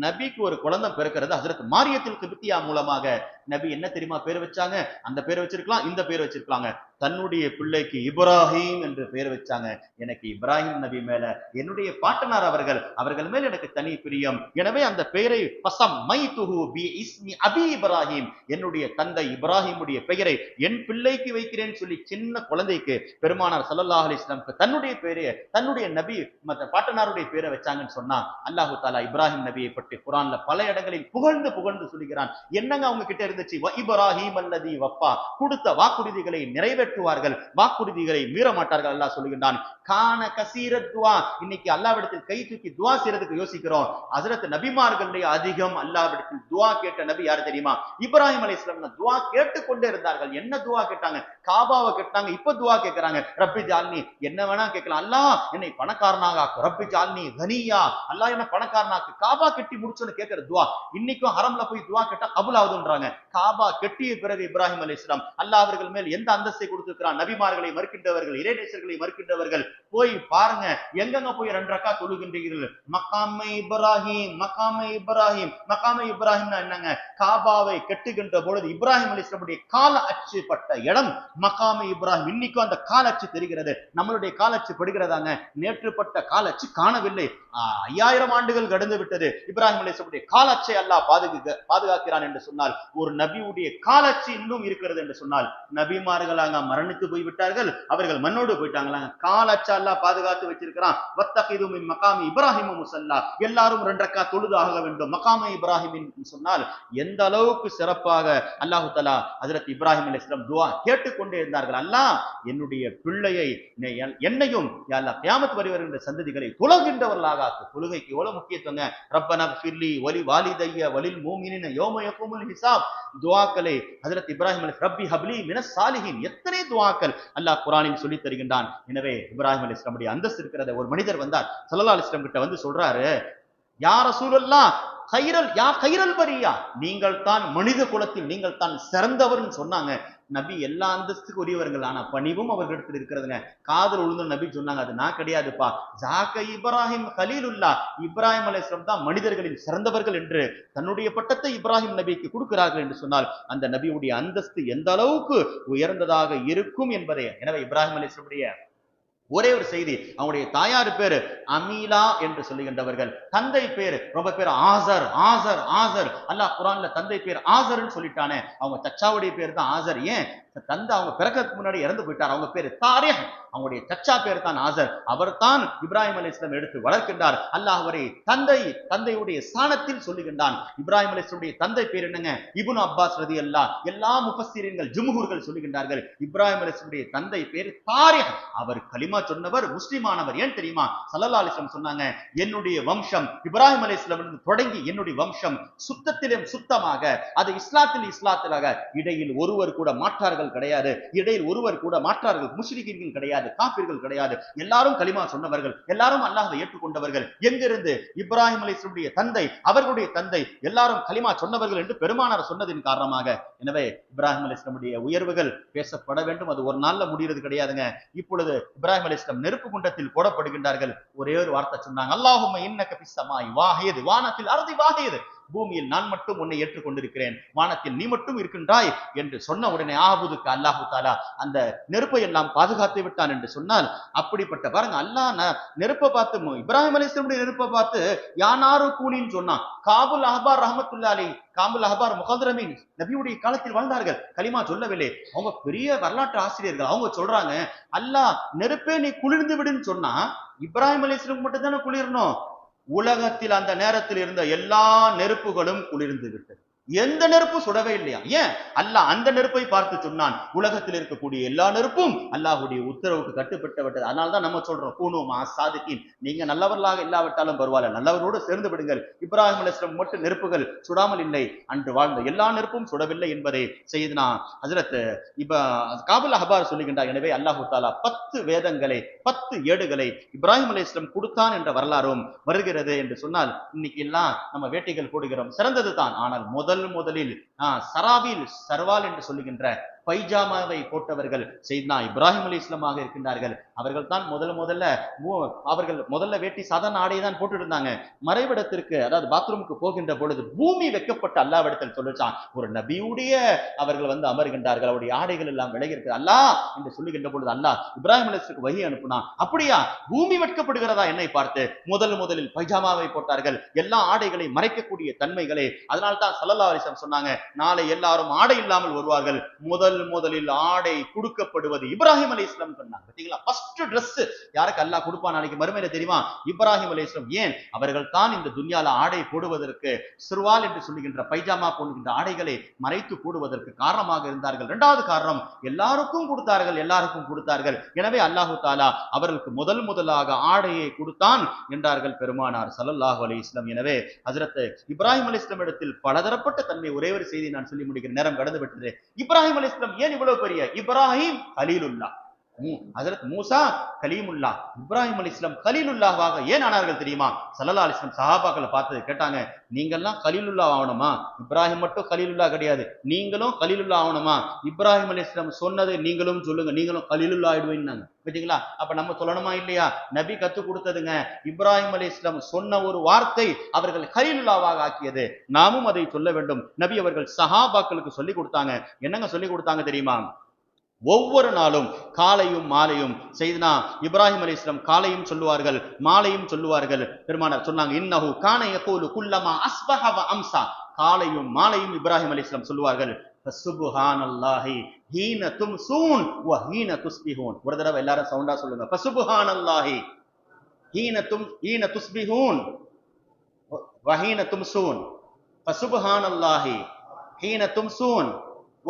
நபிக்கு ஒரு குழந்தை பிறக்கிறது. ஹஜ்ரத் மாரியத்துல் கிப்தியா மூலமாக நபி என்ன தெரியுமா பேர் வச்சாங்க? அந்த பேர் வச்சிருக்கலாம், இந்த பேர் வச்சிருக்கலாங்க. தன்னுடைய பிள்ளைக்கு இப்ராஹிம் என்று பெயர் வச்சாங்க. எனக்கு இப்ராஹிம் நபி மேல என்னுடைய பாட்டனார் அவர்கள் மேல் எனக்கு தனி பிரியம். எனவே அந்த பெயரை ஃபஸம்மைதுஹு பி இஸ்மி அபி இப்ராஹிம், என்னுடைய தந்தை இப்ராஹிமுடைய பெயரை என் பிள்ளைக்கு வைக்கிறேன்னு சொல்லி சின்ன குழந்தைக்கு பெருமானார் ஸல்லல்லாஹு அலைஹி வஸல்லம் தன்னுடைய பெயரை, தன்னுடைய நபி மற்ற பாட்டனாருடைய பெயரை வச்சாங்கன்னு சொன்னா அல்லாஹ் தஆலா இப்ராஹிம் நபியை பற்றி குர்ஆன்ல பல இடங்களில் புகழ்ந்து சொல்லுகிறான். என்னங்க அவங்க கிட்ட இருந்துச்சு? இப்ராஹிம் அல்லதி வஃபா, கொடுத்த வாக்குறுதிகளை நிறைவேற்றுவார்கள், வாக்குறுதிகளை மீற மாட்டார்கள். அல்லாஹ் சொல்லுகின்றான். கான கசீரத் துஆ, இன்னைக்கு அல்லாஹ்விடத்தில் கை தூக்கி துஆ செய்யறதுக்கு யோசிக்கிறோம். ஹஜ்ரத் நபிமார்களுடைய அதிகம் அல்லாஹ்விடத்தில் துஆ கேட்ட நபி யார் தெரியுமா? இப்ராஹிம் அலைஹிஸ்ஸலாம் துஆ கேட்டுக்கொண்டே இருந்தார்கள். என்ன துஆ கேட்டாங்க? காபாவை கேட்டாங்க. இப்ப துஆ கேட்கறாங்க. ரப்பி ஜால்னி, என்ன வேணா கேட்கலாம். அல்லாஹ் என்னை பணக்காரனாக ஆக்கு, ரப்பி ஜால்னி கனியா, அல்லாஹ் என்ன பணக்காரனாக்கு. காபா கட்டி முடிச்சோன்னு கேட்கிற துஆ. இன்னைக்கும் ஹரம்ல போய் துஆ கேட்டா கபூல் ஆகுதுன்றாங்க. காபா கட்டிய பிறகு இப்ராஹிம் அலைஹிஸ்ஸலாம் அல்லாஹ் அவர்கள் மேல் எந்த அந்தஸ்தை கொடுத்திருக்கிறான்? நபிமார்களை மறுக்கின்றவர்கள், இறைநேசர்களை மறுக்கின்றவர்கள் போய் பாருங்க, எங்கெங்க போய் 2 ரக்கா தொழுகின்றீர்கள்? மகாமே இப்ராஹிம், மகாமே இப்ராஹிம். மகாமே இப்ராஹிம்னா என்னங்க? காபாவை கட்டுகின்ற பொழுது இப்ராஹிம் அலைஹிஸ்ஸலாமுடைய கால அச்சு பட்ட இடம் மகாமே இப்ராஹிம். இன்னைக்கும் அந்த கால அச்சு தெரிகிறது. நம்மளுடைய கால அச்சு படுகிறதாங்க. நேற்று பட்ட கால அச்சு காணவில்லை. 5000 ஆண்டுகள் கடந்து விட்டது. இப்ராஹிம் அலைஹிஸ்ஸலாமுடைய கால அச்சை அல்லாஹ் பாதுகாக்கிறான் என்று சொன்னால், ஒரு நபியுடைய காலச்சு இன்னும் இருக்கிறது என்று சொன்னால், நபிமார்களாக மரணித்து போய் விட்டார்கள், அவர்கள் மண்ணோடு போயிட்டாங்களாங்க. காலச்சா அல்லாஹ் பாதுகாத்து வச்சிருக்கிறான். வத்தகிது மின் மகாமி இப்ராஹிம் முஸல்லா, எல்லாரும் 2 ரக்கா தொழுது ஆக வேண்டும். மகாமே இப்ராஹிம் சொன்னால் எந்த அளவுக்கு சிறப்பாக அல்லாஹ் தஆலா ஹஜ்ரத் இப்ராஹிம் அலைஹிஸ்ஸலாம் துஆ கேட்டுக்கொண்டே இருந்தார்கள். அல்லாஹ் என்னுடைய பிள்ளையை, என்னையும் யா அல்லாஹ் கியாமத் வரை வருகின்ற சந்ததிகளை தொழுகின்றவர்களாக ஆக்கு. தொழுகைக்கு எவ்வளவு முக்கியத்துவங்க. ரப்பனா ஃபிர்லி வலி வாலிதைய வலில் மூமினின யௌம யகுமுல் ஹிசாப், துஆக்களை ஹஜ்ரத் இப்ராஹிம் அலைஹிஸ்ஸலாம் ரப்பி ஹப்லி மினஸ் சாலிஹின், எத்தனை துஆக்கள் அல்லாஹ் குர்ஆனில் சொல்லி தருகின்றான். எனவே இப்ராஹிம் அலைஹிஸ்ஸலாமுடைய அந்தஸ்து இருக்கிறத ஒரு மனிதர் வந்தார், ஸல்லல்லாஹு அலைஹி வஸல்லம் கிட்ட வந்து சொல்றாரு, யா ரசூலல்லாஹ் கைரல் பரியா, நீங்கள் தான் மனித குலத்தில் நீங்கள் தான் சிறந்தவர்னு சொன்னாங்க. நபி எல்லா அந்தஸ்துக்கு உரியவர்கள், ஆனா பணிவும் அவர்களிடத்தில் இருக்கிறதுங்க. காதல் உழுந்து நபி சொன்னாங்க, அது நான் கிடையாதுப்பா. ஜாக்க இப்ராஹிம் கலீலுல்லா, இப்ராஹிம் அலைஹிஸ்ஸலாம் தான் மனிதர்களின் சிறந்தவர்கள் என்று தன்னுடைய பட்டத்தை இப்ராஹிம் நபிக்கு கொடுக்கிறார்கள் என்று சொன்னால் அந்த நபியுடைய அந்தஸ்து எந்த அளவுக்கு உயர்ந்ததாக இருக்கும் என்பதை. எனவே இப்ராஹிம் அலைஹிஸ்ஸலாமுடைய ஒரே ஒரு செய்தி, அவங்களுடைய தாயார் பேரு அமீலா என்று சொல்லுகின்றவர்கள், தந்தை பேரு ரொம்ப பேர் ஆசர். அல்லாஹ் குர்ஆன்ல தந்தை பேர் ஆசர்ன்னு சொல்லிட்டானே, அவங்க சச்சாவுடைய பேர் தான் ஆசர். ஏன்? தந்தை அவங்க பிறக்கிறதுக்கு முன்னாடி இறந்து போயிட்டார். அவங்க பேரு தாரிக், அவங்களுடைய சச்சா பேர் தான் ஆசர். அவர் தான் இப்ராஹிம் அலைஹிஸ்ஸலாம் எடுத்து வளர்க்கின்றார். அல்லாஹ் அவரை தந்தையுடைய ஸ்தானத்தில் சொல்லுகின்றான். இப்ராஹிம் அலைஹிஸ்ஸலாமுடைய தந்தை பேர் என்னங்க? இப்னு அப்பாஸ் ரலியல்லாஹ், எல்லா முஃபஸ்ஸிரீன்கள் ஜும்ஹூர்கள் சொல்லுகின்றார்கள் இப்ராஹிம் அலைஹிஸ்ஸலாமுடைய தந்தை பேர் தாரிக். அவர் கலிமா சொன்னவர், முஸ்லிமானவர். ஏன் தெரியுமா? ஸல்லல்லாஹு அலைஹி வஸல்லம் சொன்னாங்க, என்னுடைய வம்சம் இப்ராஹிம் அலைஹிஸ்ஸலாமிலிருந்து தொடங்கி என்னுடைய வம்சம் சுத்தத்திலும் சுத்தமாக, அது இஸ்லாத்திலாக, இடையில் ஒருவர் கூட மாற்றார்கள் கிடையாது, இடையில் ஒருவர் கூட மாற்றார்கள் முஷ்ரிக்கீன்கள் கிடையாது, காஃபிர்கள் கிடையாது. எல்லாரும் கலிமா சொன்னவர்கள், எல்லாரும் அல்லாஹ்வை ஏற்றுக்கொண்டவர்கள். எங்கிருந்து? இப்ராஹிம் அலைஹிஸ்ஸலாமுடைய தந்தை, அவர்களுடைய தந்தை, எல்லாரும் கலிமா சொன்னவர்கள் என்று பெருமானார் சொன்னதின் காரணமாக. எனவே இப்ராஹிம் அலைஹிஸ்ஸலாமுடைய உயர்வுகள் பேசப்பட வேண்டும். அது ஒரு நாள்ல முடிகிறது கிடையாதுங்க. இப்பொழுது இப்ராஹிம் அலைஹிஸ்ஸலாம் நெருப்பு குண்டத்தில் போடப்படுகின்றார்கள். ஒரே ஒரு வார்த்தை சொன்னாங்க, அல்லாஹும்ம இன்னக ஃபிஸ் ஸமாஇ வாஹித் வானத்தில் அர்தி வாஹித், பூமியில் நான் மட்டும் உன்னை ஏற்றுக்கொண்டிருக்கிறேன், வானத்தில் நீ மட்டும் இருக்கின்றாய் என்று சொன்ன உடனே ஆபுதுக்கு அல்லாஹு தாலா அந்த நெருப்பை எல்லாம் பாதுகாத்து விட்டான் என்று சொன்னால், அப்படிப்பட்ட பாருங்க அல்லாஹ் நெருப்பை பார்த்து இப்ராஹிம் அலைஹிஸ்ஸலாமுடைய நெருப்பை பார்த்து யானாரு கூனின்னு சொன்னான். காபுல் அஹ்பார் ரஹ்மத்துல்லாஹி அலைஹி, காபுல் அஹ்பார் முகதரமீன் நபியுடைய காலத்தில் வாழ்ந்தார்கள், கலிமா சொல்லவில்லை. அவங்க பெரிய வரலாற்று ஆசிரியர்கள். அவங்க சொல்றாங்க, அல்லாஹ் நெருப்பே நீ குளிர்ந்து விடுன்னு சொன்னா இப்ராஹிம் அலைஹிஸ்ஸலாம் மட்டும் தானே குளிரணும், உலகத்தில் அந்த நேரத்தில் இருந்த எல்லா நெருப்புகளும் குளிர்ந்து விட்டது. எந்த நெருப்பும் சுடவே இல்லையா? ஏன்? அல்லாஹ் அந்த நெருப்பை பார்த்து சொன்னான், உலகத்தில் இருக்கக்கூடிய எல்லா நெருப்பும் அல்லாஹ்வுடைய உத்தரவுக்கு கட்டுப்பட்டு விட்டது. அதனால்தான் நம்ம சொல்றோம், கூனுமா சாதிக்கின், நீங்க நல்லவர்களாக இல்லாவிட்டாலும் பரவாயில்ல, நல்லவரோடு சேர்ந்து விடுங்கள். இப்ராஹிம் அலைஹிஸ்ஸலாம் மட்டும் நெருப்புகள் சுடாமல் இல்லை, அன்று வாழ்ந்த எல்லா நெருப்பும் சுடவில்லை என்பதை செய்தனா ஹஜ்ரத் காபுல் அஹ்பார் சொல்லுகின்றார். எனவே அல்லாஹு தாலா 10 வேதங்களை 10 ஏடுகளை இப்ராஹிம் அலைஹிஸ்ஸலாம் கொடுத்தான் என்ற வரலாறும் வருகிறது என்று சொன்னால், இன்னைக்கு எல்லாம் நம்ம வேட்டிகள் போடுகிறோம், சிறந்தது தான். ஆனால் முதலில் சராவில் சர்வால் என்று சொல்லுகின்ற பைஜாமாவை போட்டவர்கள் செய்தனா இப்ராஹிம் அலைஹிஸ்ஸலாமாக இருக்கின்றார்கள். அவர்கள் தான் முதல்ல வேட்டி சாதாரண ஆடையை தான் போட்டு இருந்தாங்க. மறைவிடத்திற்கு, அதாவது பாத்ரூமுக்கு போகின்ற பொழுது பூமி வெக்கப்பட்ட அல்லாஹ்விடத்தில் சொல்லிச்சான், ஒரு நபியுடைய அவர்கள் அமர்கின்றார்கள், அவருடைய ஆடைகள் எல்லாம் விலகி இருக்கு அல்லாஹ் என்று சொல்லுகின்ற பொழுது அல்லாஹ் இப்ராஹிம் அலைஹிஸ்ஸலாமுக்கு வஹி அனுப்புனா. அப்படியா, பூமி வெட்கப்படுகிறதா என்னை பார்த்து? முதலில் பைஜாமாவை போட்டார்கள், எல்லா ஆடைகளை மறைக்கக்கூடிய தன்மைகளை. அதனால்தான் ஸல்லல்லாஹு அலைஹி வஸல்லம் சொன்னாங்க, நாளை எல்லாரும் ஆடை இல்லாமல் வருவார்கள், முதலில் ஆடை கொடுக்கப்படுவது இப்ராஹிம் அலைஹிஸ்ஸலாம் சொன்னாங்க. பாத்தீங்களா? ஃபர்ஸ்ட் Dress யாருக்கு அல்லாஹ் கொடுப்பான் நாளைக்கு மறுமையில தெரியுமா? இப்ராஹிம் அலைஹிஸ்ஸலாம். ஏன்? அவர்கள் தான் இந்த துன்யால ஆடை போடுவதற்கு, சிர்வால் என்று சொல்லுகின்ற பைஜாமா போடுகின்ற ஆடைகளை மறைத்து போடுவதற்கு காரணமாக இருந்தார்கள். இரண்டாவது காரணம், எல்லாருக்கும் கொடுத்தார்கள். எனவே அல்லாஹு தாலா அவர்களுக்கு முதலாக ஆடையை கொடுத்தான் என்றார்கள் பெருமானார் ஸல்லல்லாஹு அலைஹி வஸல்லம். எனவே ஹஜ்ரத் இப்ராஹிம் அலைஹிஸ்ஸலாம் இடத்தில் பலதரப்பட்ட தன்மை. ஒரே ஒரு செய்தி நான் சொல்லி முடிக்கிற நேரம் கடந்து விட்டது. இப்ராஹிம் அலைஹிஸ்ஸலாம் ஏன் இவ்வளவு பெரிய? இப்ராஹிம் கலீலுல்லாஹ், ஹஜ்ரத் மூசா கலீமுல்லாஹ், இப்ராஹிம் அலைஹிஸ்ஸலாம் கலீலுல்லாஹ்வாக ஏன் ஆனார்கள் தெரியுமா? ஸல்லல்லாஹு அலைஹி வஸல்லம் சஹாபாக்களை பார்த்து கேட்டாங்க, நீங்கெல்லாம் கலீலுல்லாஹ் ஆகணுமா? இப்ராஹிம் மட்டும் கலீலுல்லாஹ் கிடையாது, நீங்களும் கலீலுல்லாஹ் ஆகணுமா? இப்ராஹிம் அலைஹிஸ்ஸலாம் சொன்னது நீங்களும் சொல்லுங்க, நீங்களும் கலீலுல்லாஹ் ஆயிடுவீங்கன்னாங்க. பார்த்தீங்களா? அப்ப நம்ம சொல்லணுமா இல்லையா? நபி கத்து கொடுத்ததுங்க. இப்ராஹிம் அலைஹிஸ்ஸலாம் சொன்ன ஒரு வார்த்தை அவர்கள் கலீலுல்லாஹ்வாக ஆக்கியது. நாமும் அதை சொல்ல வேண்டும். நபி அவர்கள் சஹாபாக்களுக்கு சொல்லி கொடுத்தாங்க. என்னங்க சொல்லி கொடுத்தாங்க தெரியுமா? ஒவ்வொரு நாளும் காலையும் மாலையும் செய்தனா இப்ராஹிம் அலைஹிஸ்ஸலாம் காலையும் சொல்லுவார்கள், மாலையும் சொல்லுவார்கள். பெருமானார் சொன்னாங்க, இன்னஹு கான யகூலு குல்லமா அஸ்பஹ வ அம்சா, காலையும் மாலையும் இப்ராஹிம் அலைஹிஸ்ஸலாம் சொல்லுவார்கள், ஃபசுப்ஹானல்லாஹி ஹீன தும்சூன் வ ஹீன துஸ்பிஹூன். ஒரு தடவை எல்லாரும் சவுண்டா சொல்லுங்க, ஃபசுப்ஹானல்லாஹி ஹீன துஸ்பிஹூன் வ ஹீன தும்சூன், ஃபசுப்ஹானல்லாஹி ஹீன தும்சூன்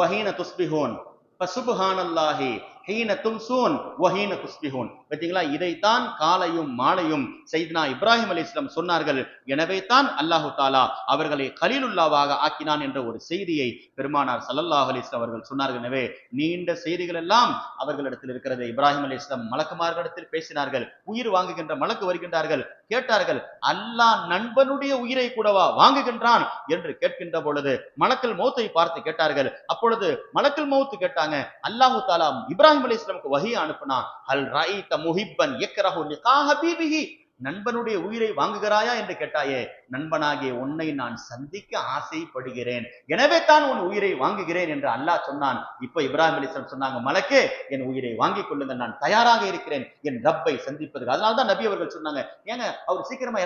வ ஹீன துஸ்பிஹூன், ஃபசுப்ஹானல்லாஹி ஹீன தும்சூன் வ ஹீன துஸ்பிஹூன். பார்த்தீங்களா? இதைத்தான் காலையும் மாலையும் செய்தனா இப்ராஹிம் அலைஹிஸ்ஸலாம் சொன்னார்கள். எனவே தான் அல்லாஹு தாலா அவர்களை கலீலுல்லாஹ்வாக ஆக்கினான் என்ற ஒரு செய்தியை பெருமானார் ஸல்லல்லாஹு அலைஹி வஸல்லம் அவர்கள் சொன்னார்கள். எனவே நீண்ட செய்திகள் எல்லாம் அவர்களிடத்தில் இருக்கிறது. இப்ராஹிம் அலைஹிஸ்ஸலாம் மலக்குமார்களிடத்தில் பேசினார்கள். உயிர் வாங்குகின்ற மலக்கு வருகின்றார்கள், கேட்டார்கள், அல்லாஹ் நண்பனுடைய உயிரை கூடவா வாங்குகின்றான் என்று கேட்கின்ற பொழுது மலக்குல் மௌத்தை பார்த்து கேட்டார்கள். அப்பொழுது மலக்குல் மௌத் கேட்டாங்க, அல்லாஹு தாலா இப்ராஹிம் அலைஹிஸ்ஸலாமுக்கு வஹி அனுப்புனா, அல் ரஐத முஹிப்பன் யக்ரஹு லிகா ஹபீபிஹி, நண்பனுடைய உயிரை வாங்குகிறாயா என்று கேட்டாயே, நண்பனாகிய உன்னை நான் சந்திக்க ஆசைப்படுகிறேன், எனவே தான் உன் உயிரை வாங்குகிறேன் என்று அல்லாஹ் சொன்னான். இப்ப இப்ராஹிம் அலைஹிஸ்ஸலாம் சொன்னாங்க, மலக்கே என் உயிரை வாங்கிக் கொள்ளுங்கள், நான் தயாராக இருக்கிறேன் என் ரப்பை சந்திப்பதற்கு. அதனால்தான் நபி அவர்கள் சொன்னாங்க, ஏங்க அவர் சீக்கிரமா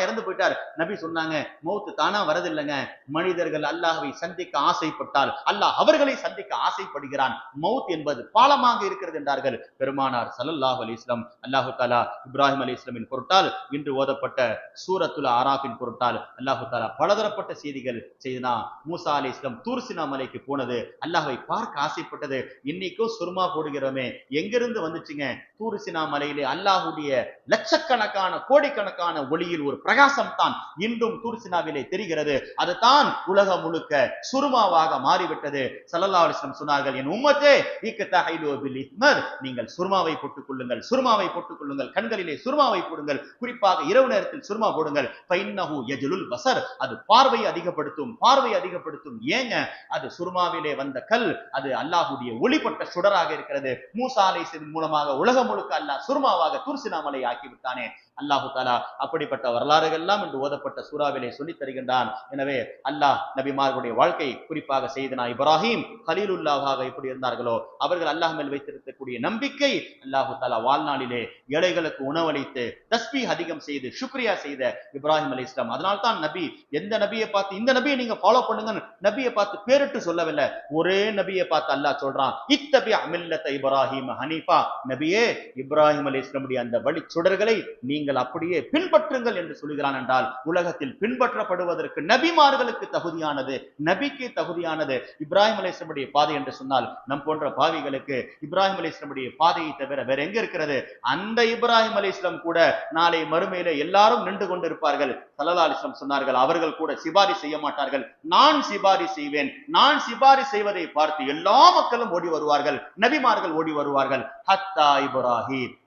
இறந்து போயிட்டார். நபி சொன்னாங்க, மௌத்து தானா வரதில்லைங்க, மனிதர்கள் அல்லாஹ்வை சந்திக்க ஆசைப்பட்டால் அல்லாஹ் அவர்களை சந்திக்க ஆசைப்படுகிறான். மௌத் என்பது பாலமாக இருக்கிறது என்றார்கள் பெருமானார் ஸல்லல்லாஹு அலைஹி வஸல்லம். அல்லாஹு தஆலா இப்ராஹிம் அலைஹிஸ்ஸலாமின் பொருட்டால் இன்று ஓதப்பட்ட சூரத்துல் ஆராஃபின் பொருட்டால் அல்லாஹு தஆலா பலதரப்பட்ட செய்திகள் செய்தனா. மூசா அலைஹிஸ்ஸலாம் தூர் சினா மலைக்கு போனது, அல்லாஹ்வை பார்க்க ஆசைப்பட்டது. இன்னைக்கும் சுர்மா போடுகிறோமே, எங்கிருந்து வந்துச்சுங்க? தூர் சினா மலையிலே அல்லாஹ்வுடைய லட்சக்கணக்கான கோடிக்கணக்கான ஒளியில் ஒரு பிரகாசம் தான் இன்றும் தூர் சினாவிலே தெரிகிறது. அதுதான் உலகம் முழுக்க சுர்மாவாக மாறிவிட்டது. ஸல்லல்லாஹு அலைஹி வஸல்லம் சொன்னார்கள், என் உம்மத்தே இக்தஹிலு பில் இத்மர், நீங்கள் சுர்மாவை போட்டுக் கொள்ளுங்கள், கண்களிலே சுர்மாவை போடுங்கள், குறிப்பாக இரவு நேரத்தில் சுர்மா போடுங்கள். சொல்வார்கள் ஃபைன்னஹு யஜ்லுல் பஸர், அது பார்வை அதிகப்படுத்தும். ஏங்க, அது சுர்மாவிலே வந்த கல், அது அல்லாஹ்வுடைய ஒளிப்பட்ட சுடராக இருக்கிறது. மூசா அலைஹிஸ்ஸலாம் மூலமாக உலகம் முழுக்க அல்லாஹ் சுர்மாவாக தூர்சினா மலை ஆக்கி விட்டானே. அல்லாஹு தாலா அப்படிப்பட்ட வரலாறுகள் எல்லாம் என்று ஓதப்பட்ட சூறாவிலே சொல்லித் தருகின்றான். எனவே அல்லாஹ் நபிமார்களுடைய வாழ்க்கை, குறிப்பாக செய்தனா இப்ராஹிம் கலீலுல்லாஹாக எப்படி இருந்தார்களோ அவர்கள் அல்லாஹ் மேல் வைத்திருக்கக்கூடிய நம்பிக்கை, அல்லாஹு தாலா வாழ்நாளிலே ஏழைகளுக்கு உணவளித்து தஸ்பீஹ் அதிகம் செய்து சுக்ரியா செய்த இப்ராஹிம் அலைஹிஸ்ஸலாம். அதனால தான் நபி எந்த நபியை பார்த்து இந்த நபியை நீங்க ஃபாலோ பண்ணுங்க, நபியை பார்த்து பேரிட்டு சொல்லவில்லை. ஒரே நபியை பார்த்து அல்லாஹ் சொல்றான், இத்தபி மில்லத்த இப்ராஹிம் ஹனீஃபா, நபியே இப்ராஹிம் அலைஹிஸ்ஸலாமுடைய அந்த வழி சுடர்களை நீங்கள் அப்படியே பின்பற்றுங்கள் என்று சொல்கிறான். என்றால் உலகத்தில் பின்பற்றப்படுவதற்கு நபிமார்களுக்கு தகுதியானது, நபிக்கு தகுதியானது இப்ராஹிம் அலைஹிஸ்ஸலாமுடைய பாதை என்று சொன்னால், நம் போன்ற பாவிகளுக்கு இப்ராஹிம் அலைஹிஸ்ஸலாமுடைய பாதையை தவிர வேற எங்க இருக்கிறது? அந்த இப்ராஹிம் அலைஹிஸ்ஸலாம் கூட நாளை மறுமையிலே எல்லாரும் நின்று கொண்டிருப்பார்கள். ஸல்லல்லாஹு அலைஹி வஸல்லம் சொன்னார்கள், அவர்கள் கூட சிபாரிசு செய்ய மாட்டார்கள், நான் சிபாரிசு செய்வேன். நான் சிபாரிசு செய்வதை பார்த்து எல்லா மக்களும் ஓடி வருவார்கள், நபிமார்கள் ஓடி வருவார்கள். ஹத்தா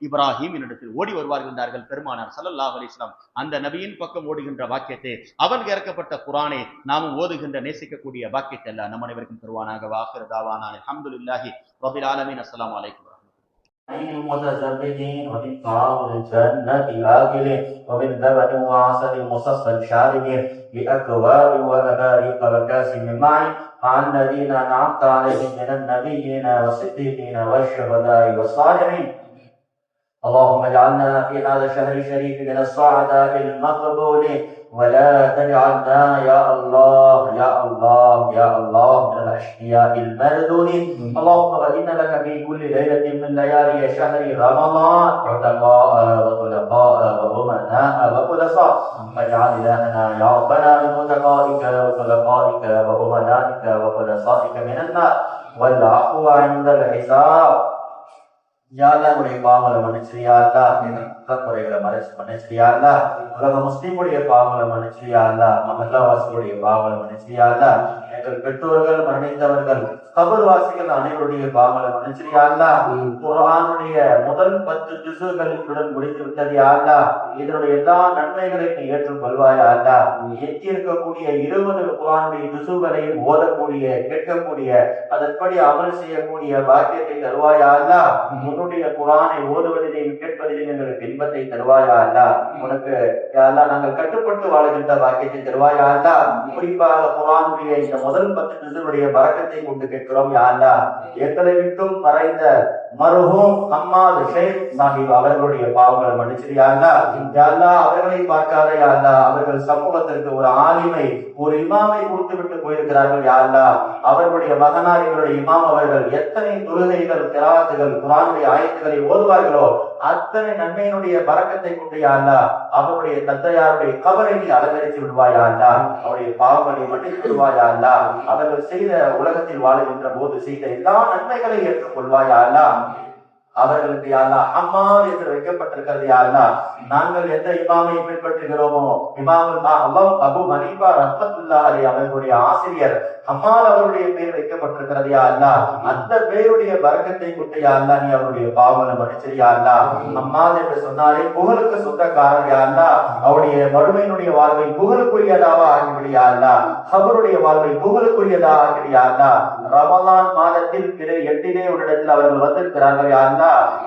இப்ராஹிம் என்னிடத்தில் ஓடி வருவார்கள் என்றார்கள் பெருமானார் ஸல்லல்லாஹு அலைஹி வஸல்லம். அந்த நபியின் பக்கம் ஓடுகின்ற வாக்கியத்தை, அவருக்கு இறக்கப்பட்ட குர்ஆனை நாமும் ஓதுகின்ற நேசிக்கக்கூடிய வாக்கியத்தை எல்லாம் நம் அனைவருக்கும் தருவானாக. வாஹிரு தாவானா அல்ஹம்துலில்லாஹி ரப்பில் ஆலமீன். அஸ்ஸலாமு அலைக்கும். المتزبدين ومن طعام الجنة آكلين ومن لبن وعسل مصفى شاربين بأكواب وأباريق وكأس من معين مع الذين أنعمت عليهم من النبيين والصديقين والشهداء والصالحين. اللهم اجعلنا في هذا الشهر الشريف من السعداء المقبولين، ولا تجعلنا يا الله يا الله يا الله من الأشقياء المردودين. اللهم وإن لك في كل ليلة من ليالي شهر رمضان عتقاء وخلقاء وأمناء وخلصاء، فاجعل إلهنا يا ربنا من عتقائك وخلقائك وأمنائك وخلصائك من النار، والعفو عند الحساب. யா அல்லாஹ், உடைய பாவங்களை மன்னிச்சியா அல்லாஹ், குறைகளை மன்னிச்சியா அல்லாஹ், உலக முஸ்லிமுடைய பாவங்களை மன்னிச்சியா அல்லாஹ், மஹல்லாவாசிகளுடைய பாவங்களை மன்னிச்சியா அல்லாஹ், எங்கள் பெற்றோர்கள் மரணித்தவர்கள் கபர் வாசிகள் அனைவருடைய பாவங்களை மன்னிச்சியா அல்லாஹ். குர்ஆனுடைய முதல் 10 ஜுஸுகளுடன் முடித்து விட்டது யா அல்லாஹ், இதனுடைய எல்லா நன்மைகளையும் நீ ஏற்றுக் கொள்வாயா அல்லாஹ். எத்தி இருக்கக்கூடிய 20 குர்ஆனுடைய ஜுஸுகளை ஓதக்கூடிய, கேட்கக்கூடிய, அதன்படி அமல் செய்யக்கூடிய பாக்கியத்தை தருவாயா அல்லாஹ். உன்னுடைய குர்ஆனை ஓதுவதிலேயும் கேட்பதிலேயும் எங்களுக்கு இன்பத்தை தருவாயா அல்லாஹ். உனக்கு யா அல்லாஹ் நாங்கள் கட்டுப்பட்டு வாழுகின்ற பாக்கியத்தை தருவாயா அல்லாஹ். குறிப்பாக குர்ஆனுடைய இந்த முதல் 10 ஜுஸுடைய பரக்கத்தை கொண்டு கேட்கிறோம் யா அல்லாஹ். எங்களை விட்டும் மறைந்த மர்ஹூம் ஹம்மாத் ஷேக் சாஹிப் அவர்களுடைய பாவங்களை மன்னிச்சியா அல்லாஹ். யா அல்லாஹ், அவர்களை பார்க்காத யா அல்லாஹ், அவர்கள் சமூகத்திற்கு ஒரு ஆலிமை, ஒரு இமாமை கொடுத்து விட்டு போயிருக்கிறார்கள் யா அல்லாஹ். அவர்களுடைய மகனார் எங்களுடைய இமாம் அவர்கள் எத்தனை தொழுகைகள், கிராத்துகள், குர்ஆனுடைய ஆயத்துக்களை ஓதுவார்களோ அத்தனை நன்மையினுடைய பரக்கத்தை கொண்டு யா அல்லாஹ் அவருடைய தந்தையாருடைய கபரை நீ அலங்கரித்து விடுவாயா அல்லாஹ். அவருடைய பாவங்களை மன்னித்து விடுவாயா அல்லாஹ். அவர்கள் செய்த உலகத்தில் வாழுகின்ற போது செய்த எல்லா நன்மைகளை ஏற்றுக்கொள்வாயா அல்லாஹ். அவர்களுக்கு யா அல்லாஹ் அம்மார் என்று வைக்கப்பட்டிருக்கிறது யா அல்லாஹ். நாங்கள் எந்த இமாமை பின்பற்றுகிறோமோ, இமாமுல் அபு ஹனீஃபா ரஹ்மத்துல்லாஹி அலைஹி அவர்களுடைய ஆசிரியர் அம்மார் அவருடைய பெயர் வைக்கப்பட்டிருக்கிறது யா அல்லாஹ். அந்த பெயருடைய பரக்கத்தை கொண்டு யா அல்லாஹ் நீ அவருடைய பாவங்களை மன்னிச்சிரு யா அல்லாஹ். அம்மார் என்று சொன்னாலே புகழுக்கு சொந்தக்காரர் யா அல்லாஹ். அவருடைய மறுமையினுடைய வாழ்வை புகழுக்குரியதாக ஆகிவிடு யா அல்லாஹ். கபருடைய வாழ்வை புகழுக்குரியதாக ஆகிவிடு யா அல்லாஹ். ரமலான் மாதத்தில் பிற 8 உன்னிடத்தில் அவர்கள் வந்திருக்கிறார்கள் யா அல்லாஹ்.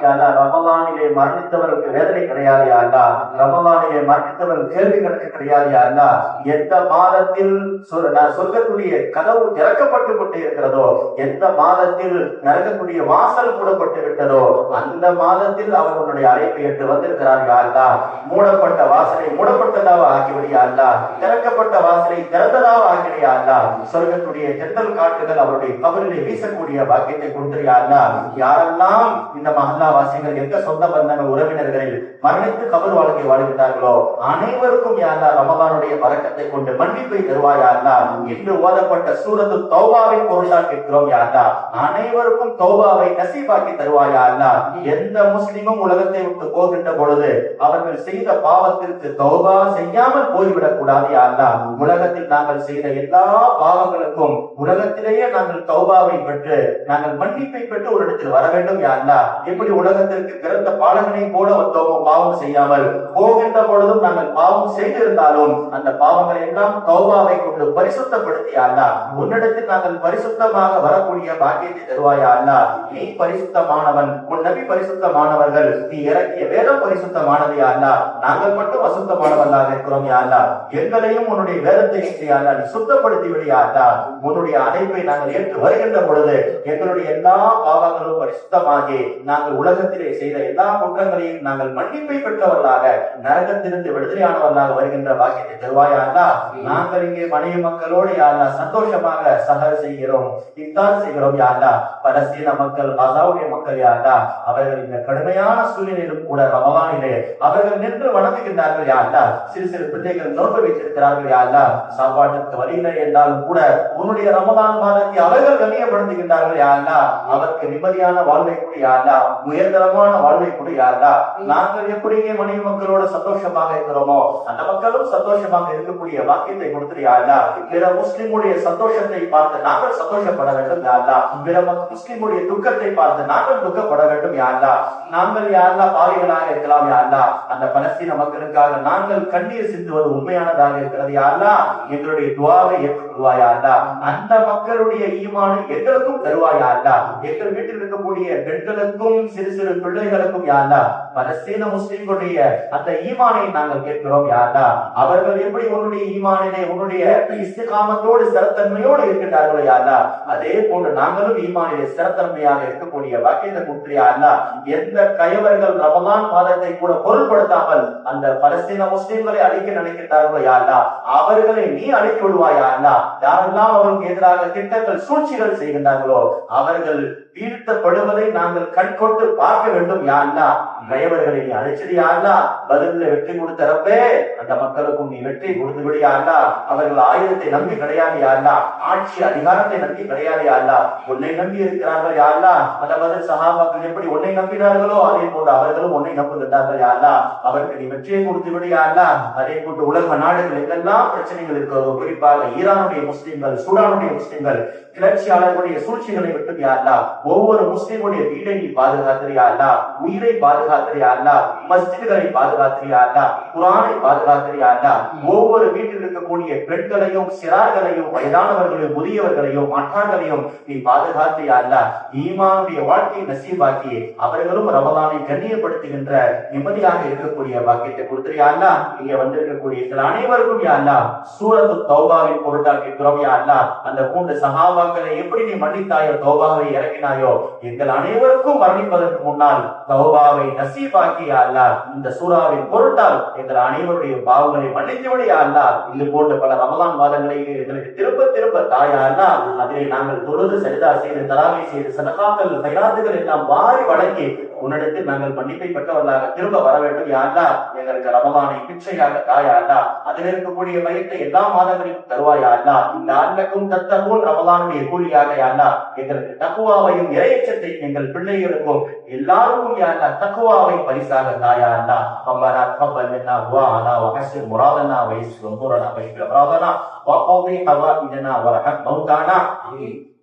யா அல்லாஹ், ரமலானிலே மரணித்தவர்களுக்கு வேதனை கிடையாது யா அல்லாஹ். ரமலானிலே மரணித்தவர்கள் கேள்வி கணக்கு கிடையாது யா அல்லாஹ். எந்த மாதத்தில் சொர்க்கத்துடைய கதவு திறக்கப்பட்டு கொண்டே இருக்கிறதோ, எந்த மாதத்தில் நரகத்துடைய வாசல் மூடப்பட்டு விட்டதோ அந்த மாதத்தில் அவர்களுடைய அழைப்பை ஏற்று வந்திருக்கிறார் யா அல்லாஹ். மூடப்பட்ட வாசலை மூடப்பட்டதாக ஆக்கிவிடு யா அல்லாஹ். திறக்கப்பட்ட வாசலை திறந்ததாக ஆக்கிவிடு யா அல்லாஹ். சொர்க்கத்துடைய தென்றல் காற்றுகள் அவருடைய கபரிலே வீசக்கூடிய பாக்கியத்தை கொடுத்து யா அல்லாஹ். யாரெல்லாம் இந்த மஹல்லா வாசிகள் எந்த சொந்த பந்தங்கள் உறவினர்களில் மரணித்து கபர் வாழ்க்கை வாழ்கிறார்களோ அனைவருக்கும் யா அல்லாஹ் ரமலானுடைய பரக்கத்தை கொண்டு மன்னிப்பை தருவாயா அல்லாஹ். இன்று ஓதப்பட்ட சூரத்து தௌபாவை பொருளாக கேட்கிறோம் யா அல்லாஹ். அனைவருக்கும் தௌபாவை நசீபாக்கி தருவாயா அல்லாஹ். எந்த முஸ்லிமும் உலகத்தை விட்டு போகின்ற பொழுது அவர்கள் செய்த பாவத்திற்கு தௌபா செய்யாமல் போய்விடக் கூடாது யா அல்லாஹ். உலகத்தில் நாங்கள் செய்த எல்லா பாவங்களுக்கும் உலகத்திலேயே நாங்கள் தௌபாவை பெற்று நாங்கள் மன்னிப்பை பெற்று ஒரு இடத்தில் வர வேண்டும் யா அல்லாஹ். எப்படி உலகத்திற்கு பிறந்த பாலகனை போல வந்தோமோ பாவம் செய்யாமல், போகின்ற பொழுதும் நாங்கள் பாவம் செய்திருந்தாலும் அந்த பாவங்களை எல்லாம் தௌபாவை கொண்டு பரிசுத்தப்படுத்தியா அல்லாஹ், உன்னிடத்தில் நாங்கள் பரிசுத்தமாக வரக்கூடிய பாக்கியத்தை தருவாயா அல்லாஹ். நீ பரிசுத்தமானவன், உன் நபி பரிசுத்தமானவர்கள், நீ இறக்கிய வேதம் பரிசுத்தமானது யா அல்லாஹ். நாங்கள் மட்டும் அசுத்தமானவர்களாக இருக்கிறோம் யா அல்லாஹ். எங்களையும் உன்னுடைய வேதத்தை யா அல்லாஹ் நீ சுத்தப்படுத்தி விடியா அல்லாஹ். உன்னுடைய அழைப்பை நாங்கள் ஏற்று வருகின்ற பொழுது எங்களுடைய எல்லா பாவங்களும் பரிசுத்தமாகி நாங்கள் உலகத்திலே செய்த எல்லா குற்றங்களையும் நாங்கள் மன்னிப்பை பெற்றவர்களாக நரகத்திலிருந்து விடுதலையானவர்களாக வருகின்ற பாக்கியத்தை தருவாயா அல்லாஹ். நாங்கள் இங்கே மனைவி மக்களோடு யா அல்லாஹ் சந்தோஷமாக சஹர் செய்கிறோம், இஃப்தார் செய்கிறோம் யா அல்லாஹ். பலஸ்தீன மக்கள், கசாவுடைய மக்கள் யா அல்லாஹ், அவர்கள் இந்த கடுமையான சூழ்நிலையிலும் கூட ரமலானிலே அவர்கள் நின்று வணங்குகின்றார்கள் யா அல்லாஹ். சிறு சிறு பிள்ளைகள் நோன்பு வைத்திருக்கிறார்கள் யா அல்லாஹ். சாப்பாட்டுக்கு வழியில்லை என்றாலும் கூட உன்னுடைய ரமலான் மாதத்தை அவர்கள் கண்ணியப்படுத்துகின்றார்கள் யா அல்லாஹ். அவருக்கு நிம்மதியான வாழ்வை கொடு யா அல்லாஹ், உயர்தரமான வாழ்வை கொடு யா அல்லாஹ். நாங்கள் எப்படி மனைவி மக்களோட சந்தோஷமாக இருக்கிறோமோ அந்த மக்களும் சந்தோஷமாக இருக்கக்கூடிய வாக்கியத்தை கொடுத்து யா அல்லாஹ். பிற முஸ்லிமுடைய சந்தோஷத்தை பார்த்து நாங்கள் சந்தோஷப்பட வேண்டும் யா அல்லாஹ். பிற முஸ்லிமுடைய துக்கத்தை பார்த்து நாங்கள் துக்கப்பட வேண்டும் யா அல்லாஹ். நாங்கள் யா அல்லாஹ் பாவிகளாக இருக்கலாம் யா அல்லாஹ். அந்த பலஸ்தீன மக்களுக்காக நாங்கள் கண்ணீர் சிந்துவது உண்மையானதாக இருக்கிறது யா அல்லாஹ். எங்களுடைய துஆவை ஏற்றுக்கொள்வாயா அல்லாஹ். அந்த மக்களுடைய ஈமானை எங்களுக்கும் தருவாயா அல்லாஹ். எங்கள் வீட்டில் இருக்கக்கூடிய பெண்களுக்கும் சிறு சிறு பிள்ளைகளுக்கும் யா அல்லாஹ் பலஸ்தீன முஸ்லிம்களுடைய அந்த ஈமானை நாங்கள் கேட்கிறோம் யா அல்லாஹ். அவர்கள் எப்படி உன்னுடைய ஈமானிலே உன்னுடைய இஸ்திகாமத்தோடு ஸ்திரத்தன்மையோடு இருக்கின்றார்களோ யா அல்லாஹ், அதே போன்று நாங்களும் ஈமானிலே ஸ்திரத்தன்மையாக இருக்கக்கூடிய வாக்கியத்தை கொடுத்து யா அல்லாஹ். எந்த கயவர்கள் ரமலான் மாதத்தை கூட பொருட்படுத்தாமல் அந்த பலஸ்தீன முஸ்லிம்களை அழிக்க நினைக்கின்றார்களோ யா அல்லாஹ், அவர்களை நீ அழித்து விடுவாயா அல்லாஹ். யாரெல்லாம் அவருக்கு எதிராக திட்டங்கள் சூழ்ச்சிகள் செய்கின்றார்களோ அவர்கள் வீழ்த்தப்படுவதை நாங்கள் கண்கொண்டு பார்க்க வேண்டும் யா அல்லாஹ். கயவர்களை நீ அழைச்சது யா அல்லாஹ். பதிலில் வெற்றி கொடுத்தரப்பே அந்த மக்களுக்கும் நீ வெற்றி கொடுத்து விடு யா அல்லாஹ். அவர்கள் ஆயுதத்தை நம்பி கிடையாது யா அல்லாஹ், ஆட்சி அதிகாரத்தை நம்பி கிடையாது யா அல்லாஹ், உன்னை நம்பி இருக்கிறார்கள் யா அல்லாஹ். அந்த பதில் சஹாபாக்கள் எப்படி உன்னை நம்பினார்களோ அதே போன்று அவர்களும் உன்னை நம்புகின்றார்கள் யா அல்லாஹ். அவருக்கு நீ வெற்றியை கொடுத்து விடு யா அல்லாஹ். அதே போன்று உலக நாடுகள் எங்கெல்லாம் பிரச்சனைகள் இருக்கிறதோ, குறிப்பாக ஈரானுடைய முஸ்லிம்கள், சூடானுடைய முஸ்லிம்கள், கிளர்ச்சியாளர்களுடைய சூழ்ச்சிகளை விட்டு யா அல்லாஹ் ஒவ்வொரு முஸ்லிமுடைய வீடை நீ பாதுகாத்திரியா அல்லாஹ், உயிரை பாதுகாத்திரியா அல்லாஹ், மஸ்ஜிதுகளை பாதுகாத்திரியா அல்லாஹ், குர்ஆனை பாதுகாத்திரியா அல்லாஹ். ஒவ்வொரு வீட்டில் இருக்கக்கூடிய பெண்களையும், சிறார்களையும், வயதானவர்களையும், முதியவர்களையும், மற்றார்களையும் நீ பாதுகாத்திரியா அல்லாஹ். ஈமானுடைய வாழ்க்கையை நசீபாக்கி அவர்களும் ரமலானை கண்ணியப்படுத்துகின்ற நிம்மதியாக இருக்கக்கூடிய பாக்கியத்தை கொடுத்திரியா அல்லாஹ். இங்க வந்திருக்கக்கூடிய அனைவருக்கும் யா அல்லாஹ் சூரத்து தௌபாவின் பொருட்டாக இருக்கிறோம் யா அல்லாஹ். அந்த 3 சஹாபாக்களை எப்படி நீ மன்னித்தாயோ, தௌபாவை இறக்கினாயோ, எங்கள் அனைவருக்கும் மரணிப்பதற்கு முன்னால் தௌபாவை நசீபாக்கி யா அல்லாஹ். இந்த சூராவின் பொருட்டால் எங்கள் அனைவருடைய பாவங்களை மன்னித்து விடு யா அல்லாஹ். இது போன்ற பல ரமலான் மாதங்களை எங்களுக்கு திரும்ப திரும்ப தாயா அல்லாஹ். அதிலே நாங்கள் தொழுது, சஜதா செய்து, தராவி செய்து, சதகாக்கள், கைராத்துகள் எல்லாம் வாரி வழங்கி உன்னிடத்தில் நாங்கள் மன்னிப்பை பெற்றவர்களாக திரும்ப வர வேண்டும் யா அல்லாஹ். எங்களுக்கு ரமலானை பிச்சையாக தாயா அல்லாஹ். அதில் இருக்கக்கூடிய பயத்தை எல்லா மாதங்களிலும் தருவாயா அல்லாஹ். இந்த அன்னக்கும் தத்தகும் ரமலானுடைய கூலியாக யா அல்லாஹ். எங்களுக்கு தக்குவாவையும் இறையச்சத்தை எங்கள் பிள்ளைகளுக்கும் எல்லாருக்கும் யா அல்லாஹ் தக்குவாவை பரிசாக தாயா அல்லாஹ். ரப்பனா தகப்பல் மின்னா துஆனா வ ஹஸ்ஸின் முராதனா வ யஸ்ஸிர் உமூரனா வ இக்ஃபிர் அம்ராதனா வ கதி ஹவாயிஜனா வ ரஹம் மௌதானா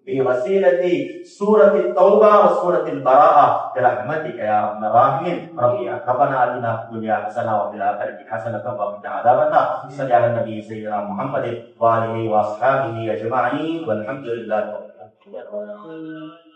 بوسيلة سورة التوبة وسورة البراءة برحمتك يا رب الراحمين. ربنا آتنا في الدنيا حسنة وفي الآخرة حسنة وقنا عذاب النار. صل على النبي سيدنا محمد وآله وأصحابه أجمعين والحمد لله رب العالمين.